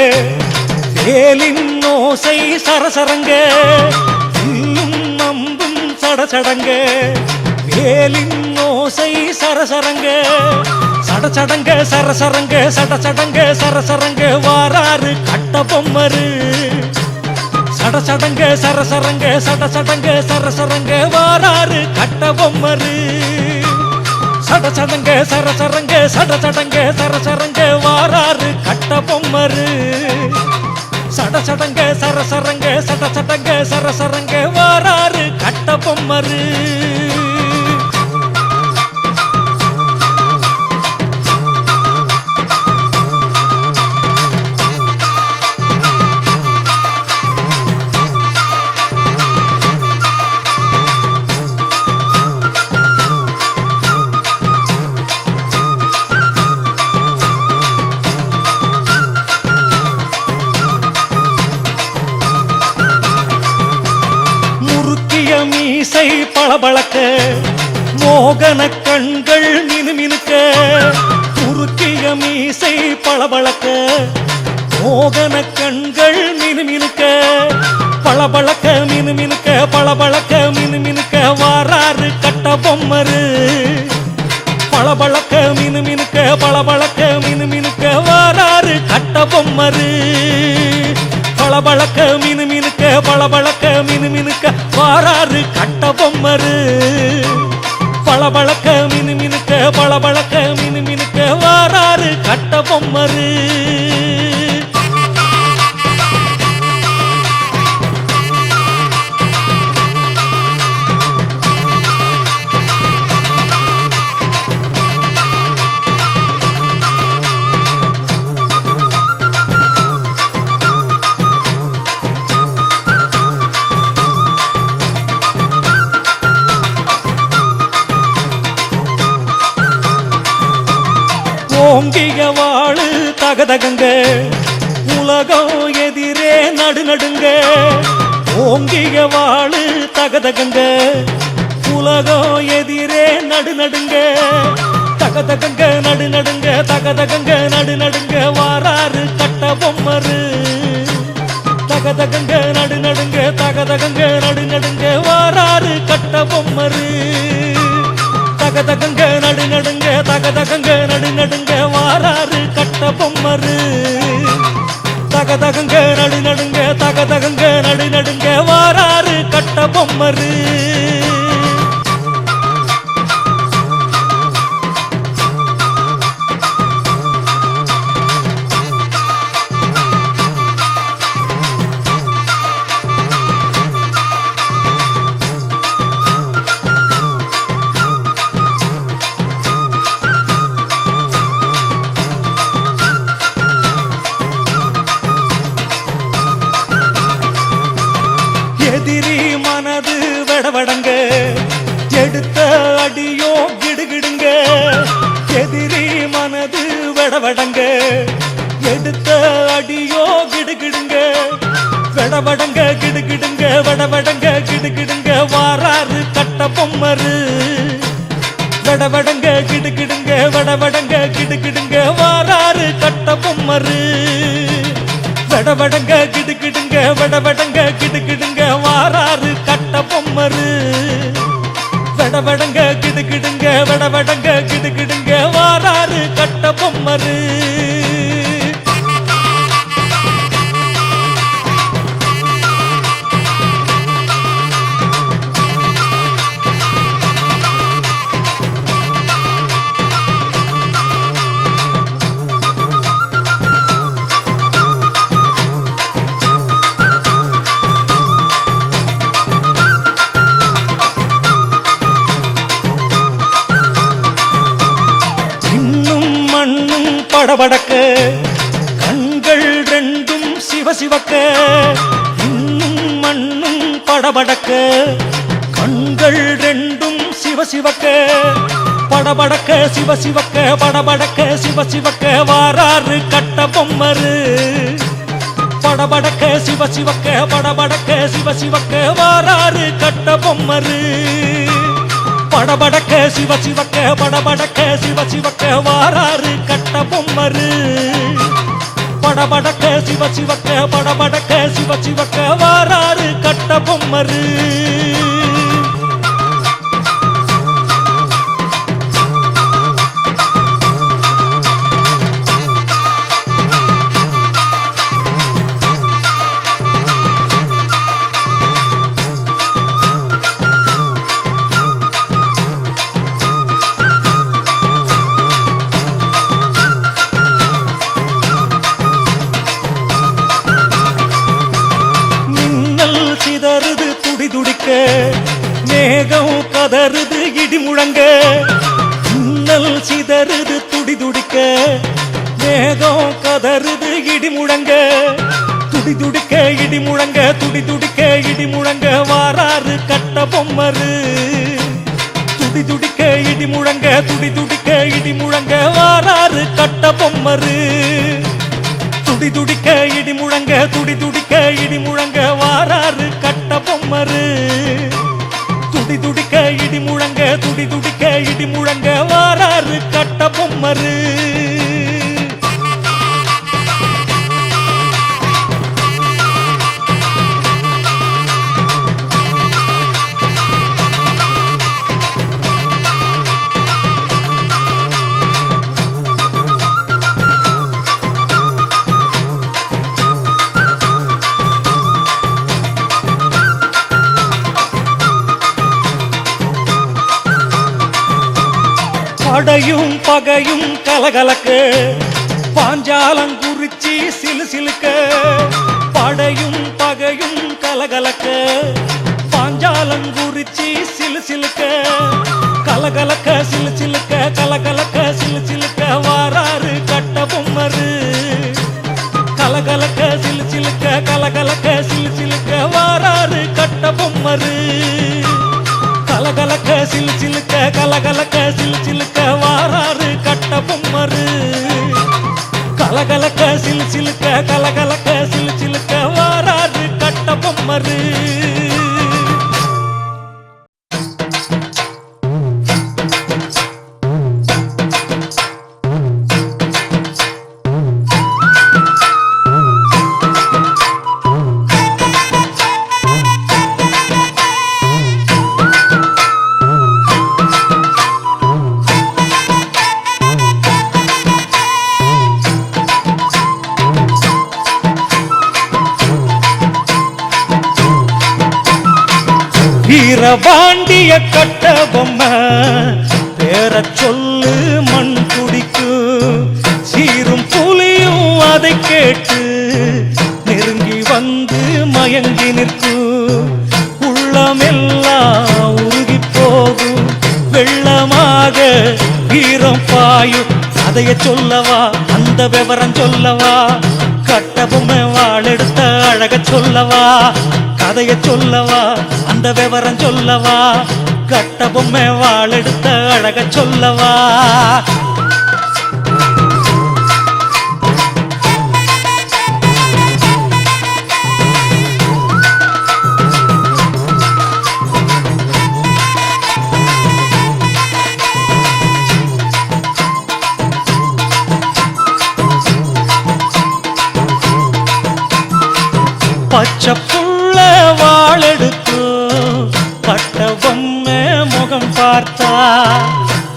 Speaker 1: வேலின் ஓசை சரசரங்க வில்லும் அம்பும் சடசடங்க வேலின் ஓசை சரசரங்க சடசடங்க சரசரங்க சடசடங்க சரசரங்க வாராரு கட்ட பொம்மரு சடசடங்க சரசரங்க சடசடங்க சரசரங்க வாராரு கட்ட பொம்மரு சடசடங்க சரசரங்க சடசடங்க சரசரங்க வாராரு கட்ட பொம்மரு சடசடங்க சரசரங்க சடசடங்க சரசரங்க வாராரு கட்ட பொம்மரு மீசை பளபளக்க மோகன கண்கள் மினுமினுக்க குறுக்கிய மீசை பளபளக்க மோகன கண்கள் மினுமினுக்க பளபளக்க மினுமினுக்க பளபளக்க மினுமினுக்க வாராரு கட்ட பொம்மரு பளபளக்க மினுமினுக்க பளபளக்க மினுமினுக்க வாராரு கட்ட பொம்மரு பளபளக்க மினுமினுக்க பளபளக்க மினுமினுக்க வாராரு கட்ட பொம்மரு பளபளக்க மினுமினுக்க பளபளக்க மினுமினுக்க வாராரு கட்ட பொம்மரு ஓங்கிய வாழு தகதகங்க உலகம் எதிரே நடுநடுங்க ஓங்கிய வாழு தகதகங்க உலகம் எதிரே நடுநடுங்க தகதகங்க நடுநடுங்க தகதகங்க நடுநடுங்க வாராரு கட்ட பொம்மரு தகதகங்க நடுநடுங்க தகதகங்க நடுநடுங்க வாராரு கட்ட பொம்மரு தகதகங்க நடுநடுங்க தகதகங்க நடுநடுங்க வாராரு கட்ட பொம்மரு தகதகங்க நடுநடுங்க தகதகங்க நடுநடுங்க வாராரு கட்ட பொம்மரு எதிரி மனது வடவடங்க எடுத்த அடியோ கிடுகிடுங்க எதிரி மனது வடவடங்க எடுத்த அடியோ கிடுகிடுங்க வடவடங்க கிடுகிடுங்க வடவடங்க கிடுகிடுங்க வாராரு கட்ட பொம்மரு வடவடங்க கிடுகிடுங்க வடவடங்க கிடுகிடுங்க வாராரு கட்ட பொம்மரு வடவடங்க கிடுகிடுங்க வடவடங்க கிடுகிடுங்க வாராரு கட்ட பொம்மரு வடவடங்க கிடுகிடுங்க வடவடங்க கிடுகிடுங்க வாராரு கட்ட பொம்மரு படபடக்க கண்கள் ரெண்டும் சிவசிவக்க இன்னும் மண்ணும் படபடக்க கண்கள் ரெண்டும் சிவசிவக்க படபடக்க சிவசிவக்க படபடக்க சிவசிவக்க வாராறு கட்ட பொம்மரு படபடக்க சிவசிவக்க படபடக்க சிவசிவக்க வாராறு கட்ட பொம்மரு படபடக்க சிவசிவக்க படபடக்க சிவசிவக்க வாராறு கட்ட பொம்மரு படபடக்க சிவசிவக்க படபடக்க சிவசிவக்க வாராறு கட்ட பொம்மரு சிதறுது துடி துடிக்க மேகம் கதறுது இடி முழங்க மின்னல் சிதறுது துடி துடிக்க மேகம் கதறுது இடி முழங்க துடி துடிக்க இடி முழங்க துடி துடிக்க இடி முழங்க வாராறு கட்ட பொம்மரு துடி துடிக்க இடி முழங்க துடி துடிக்க இடி முழங்க வாராறு கட்ட பொம்மரு துடி துடிக்க இடி முழங்க துடி துடிக்க இடி முழங்க வாராறு கட்ட பொம்மரு துடி துடிக்க இடி முழங்க துடி துடிக்க இடி முழங்க வாராறு கட்ட பொம்மரு படையும் பகையும் கலகலக்க பாஞ்சாலங்குறிச்சி சிலு சிலுக்க படையும் பகையும் கலகலக்க பாஞ்சாலங்குறிச்சி சிலு சிலுக்க கலகலக்க சிலு சிலுக்க கலகலக்க சிலு சிலுக்க வாராறு கட்ட பொம்மரு கலகலக்க சிலு சிலுக்க கலகலக்க சிலு சிலுக்க வாராறு கட்ட பொம்மரு கலகலக்க சிலு சிலுக்க கலகலக்க சிலு சிலுக்க வாராறு கட்ட பொம்மரு கலகலக்க சிலு சிலுக்க கலகலக்க சிலு சிலுக்க வாராறு கட்ட பொம்மரு வீரபாண்டிய கட்ட பொம்மை பேர சொல்லு மண் குடிக்கும் சீரும் புலியும் அதை கேட்டு நெருங்கி வந்து மயங்கி நிற்கும் உள்ளமெல்லாம் உருகி போகும் வெள்ளமாக வீரம் பாயும் அதைய சொல்லவா அந்த விவரம் சொல்லவா கட்ட பொம்மை வாழெடுத்த அழக சொல்லவா கதைய சொல்லவா அந்த விவரம் சொல்லவா கட்ட பொம்மை வாழெடுத்த அழக சொல்லவா பச்சை புள்ள வாழெடுக்கும் கட்ட பொம்மை முகம் பார்த்தா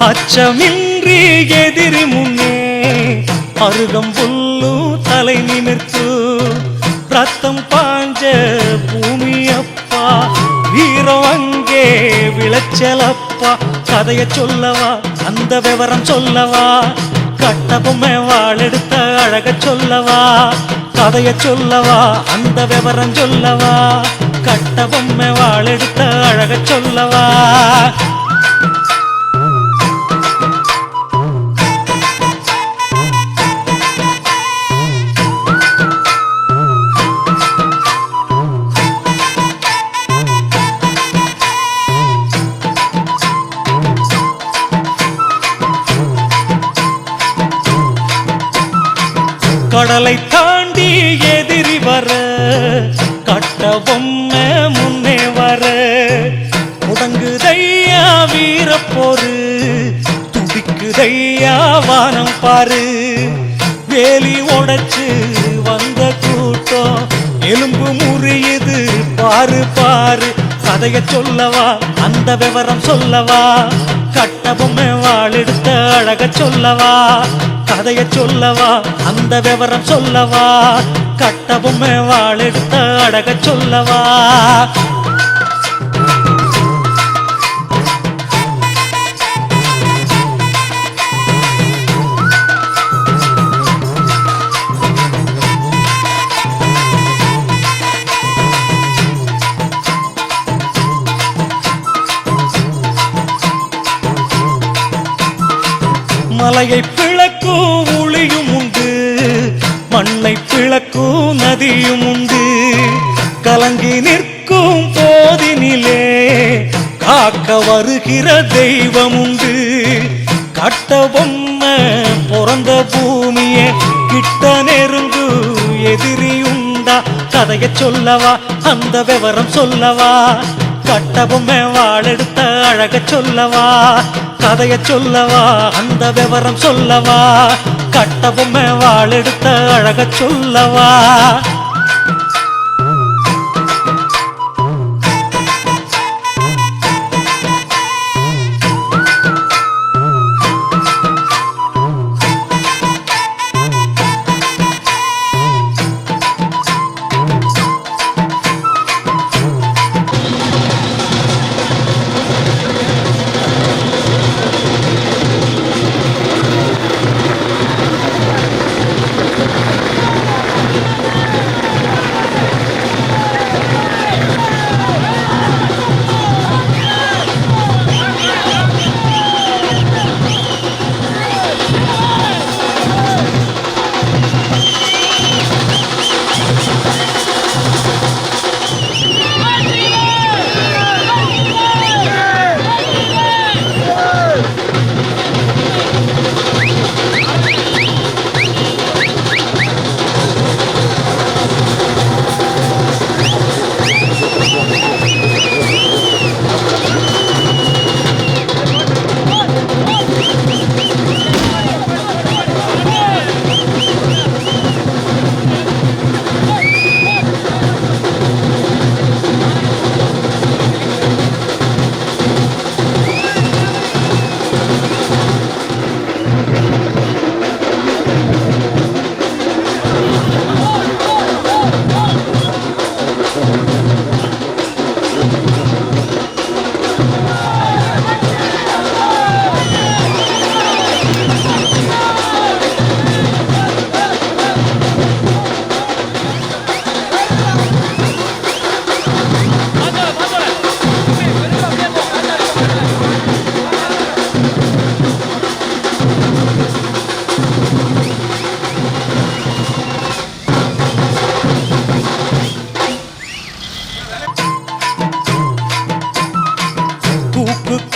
Speaker 1: அச்சமின்றி எதிரி முன்னே அருகம் புல்லும் தலை நிமிர்த்து ரத்தம் பாஞ்ச பூமி அப்பா வீரம் அங்கே விளைச்சலப்பா கதைய சொல்லவா அந்த விவரம் சொல்லவா கட்ட பொம்மை வாழெடுத்த அழக சொல்லவா கதைய சொல்லவா அந்த விவரம் சொல்லவா கட்ட பொம்மை வாழெடுத்த அழக சொல்லவா கடலை தாண்டி எதிரி வர கட்ட பொம்மை முன்னே வர முடங்குதையா வீரப்போரு துடிக்குதையா வானம் பாரு வேலி உடைச்சு வந்த கூட்டம் எலும்பு முறியுது பாரு பாரு கதைய சொல்லவா அந்த விவரம் சொல்லவா கட்ட பொம்மை வாளெடுத்த அழக சொல்லவா கதைய சொல்லவா அந்த விவரம் சொல்லவா கட்ட பொம்மை வாளெடுத்த அழக சொல்லவா மலையை பிளக்கும் ஒளியும் உண்டு மண்ணை பிளக்கும் நதியும் உண்டு கலங்கி நிற்கும் போதினிலே காக்க வருகிற தெய்வம் உண்டு கட்ட பொம்மை பிறந்த பூமியே கிட்ட நெருங்கு எதிரி உண்டா கதைய சொல்லவா அந்த விவரம் சொல்லவா கட்ட பொம்மை வாளெடுத்த அழக சொல்லவா கதைய சொல்லவா அந்த விவரம் சொல்லவா கட்ட பொம்மை வாளெடுத்த அழக சொல்லவா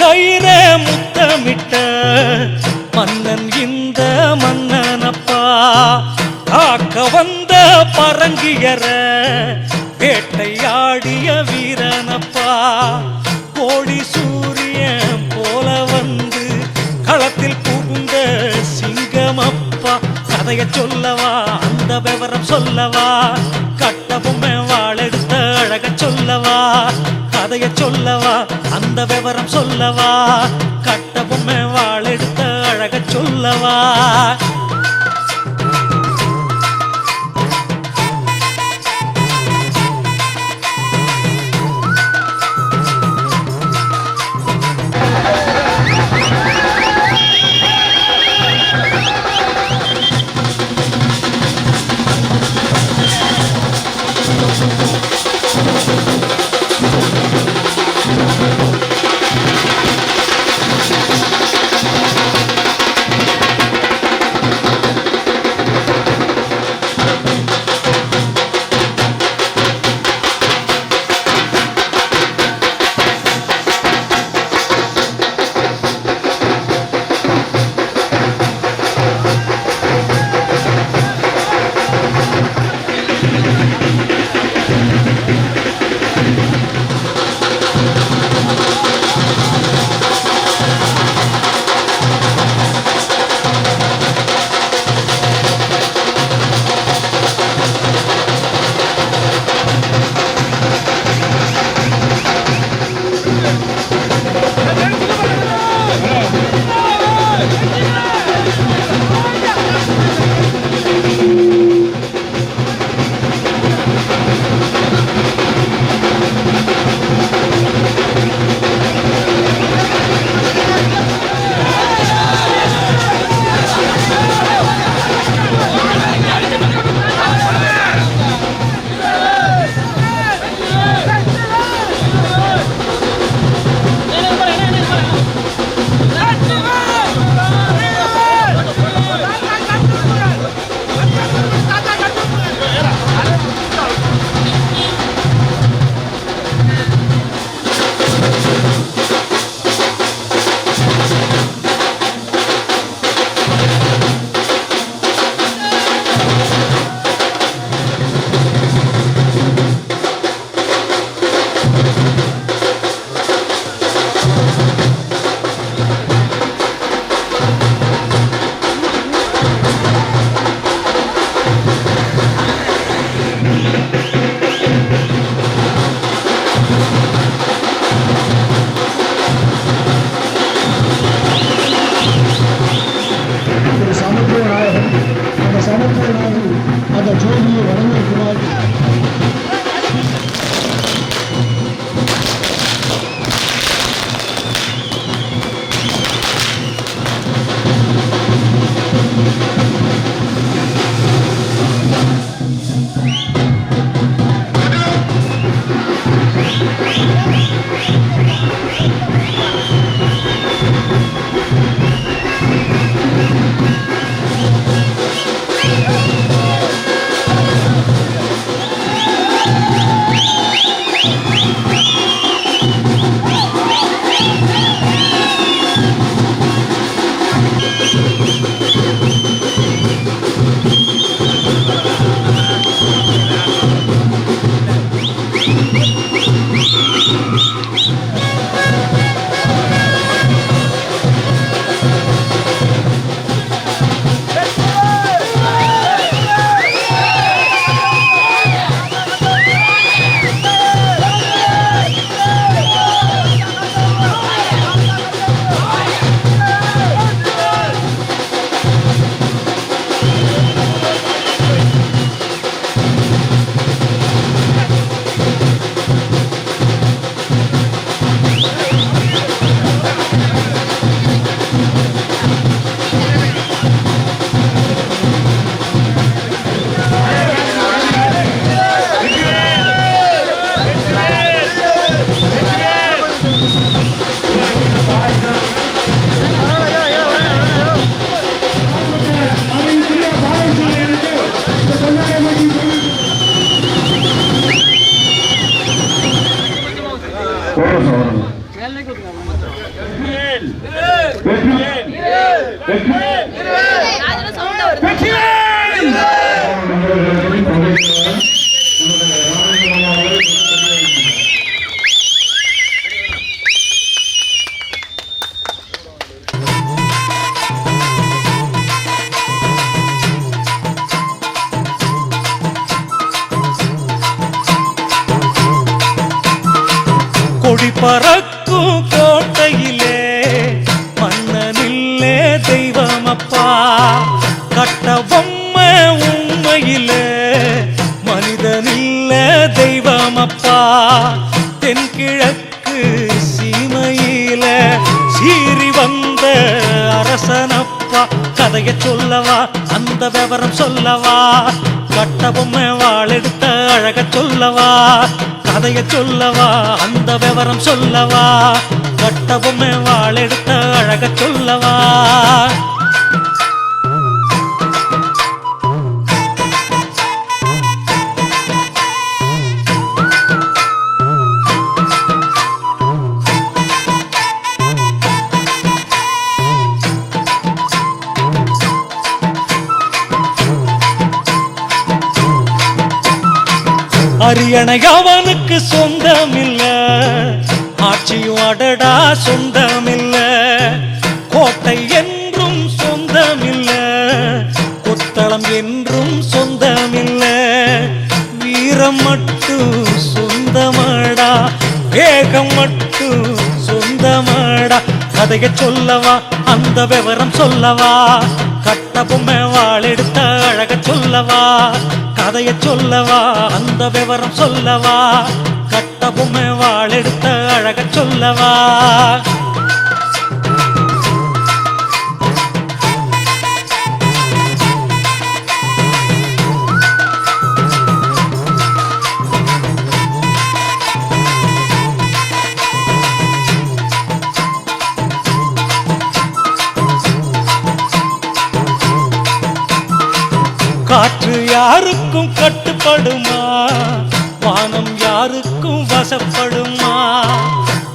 Speaker 1: கயிற முத்தமிட்ட மன்னன் இந்த மன்னனப்பா காக்க வந்த பரங்கியர வேட்டையாடிய வீரனப்பா கோடி சூரியன் போல வந்து களத்தில் புகுந்த சிங்கமப்பா கதைய சொல்லவா அந்த விவரம் சொல்லவா கட்ட பொம்மை வாளெடுத்த அழக சொல்லவா கதைய சொல்லவா அந்த விவரம் சொல்லவா கட்ட பொம்மை வாளெடுத்த அழக சொல்லவா பறக்கும் கோட்டையிலே மன்னனில்லே தெய்வமப்பா கட்ட பொம்மை உண்மையிலே மனிதனில்ல தெய்வமப்பா தென்கிழக்கு சீமையில சீறி வந்த அரசனப்பா கதைய சொல்லவா அந்த விவரம் சொல்லவா கட்ட பொம்மை வாளெடுத்த அழக சொல்லவா கதைய சொல்லவா அந்த விவரம் சொல்லவா கட்ட பொம்மை வாளெடுத்த அழக சொல்லவா அரியணை அவனுக்கு சொந்தமில்ல ஆட்சியும் அடடா சொந்தமில்ல கோட்டை என்றும் சொந்தமில்ல கொத்தளம் என்றும் சொந்தமில்ல வீரம் மட்டும் சொந்தமாடா வேகம் மட்டும் சொந்தமாடா கதைய சொல்லவா அந்த விவரம் சொல்லவா கட்ட பொம்மை வாளெடுத்த அழக சொல்லவா கதைய சொல்லவா அந்த விவரம் சொல்லவா கட்ட பொம்மை வாளெடுத்த அழக சொல்லவா காற்று யாருக்கும் கட்டுப்படுமா வானம் யாருக்கும் வசப்படுமா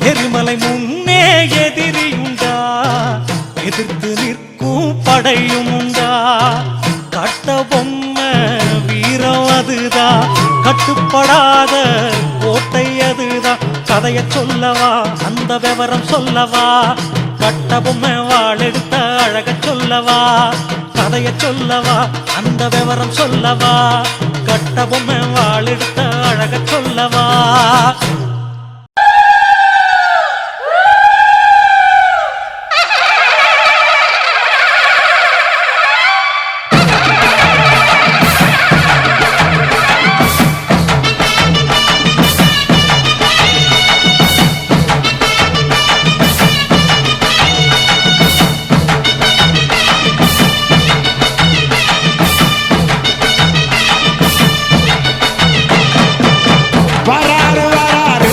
Speaker 1: எரிமலை முன்னே எதிரியுண்டா எதிர்த்து நிற்கும் படையும் உண்டா கட்ட பொம்மை வீரம் அதுதான் கட்டுப்படாத கோட்டை அதுதான் கதைய சொல்லவா அந்த விவரம் சொல்லவா கட்ட பொம்மை வாளெடுத்த அழக சொல்லவா கதைய சொல்லவா அந்த விவரம் சொல்லவா கட்ட பொம்மை வாளெடுத்த அழக சொல்லவா
Speaker 3: வராரு வராரு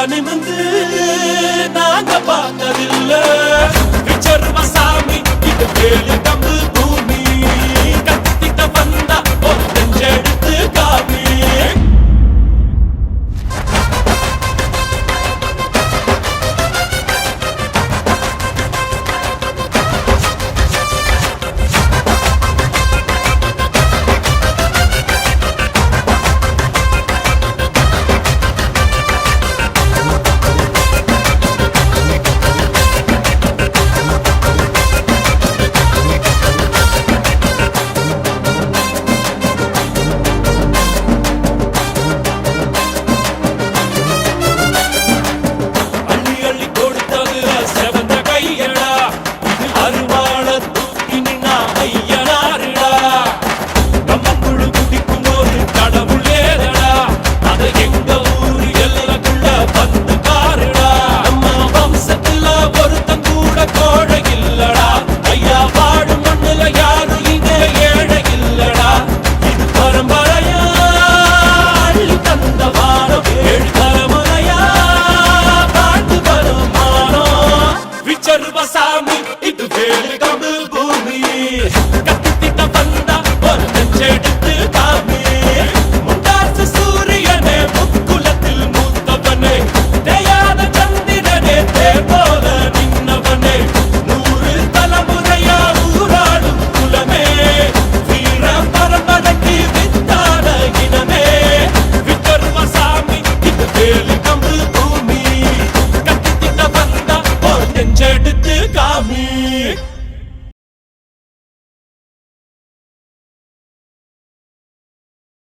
Speaker 8: நிமிந்து நாங்க பார்த்ததில்லை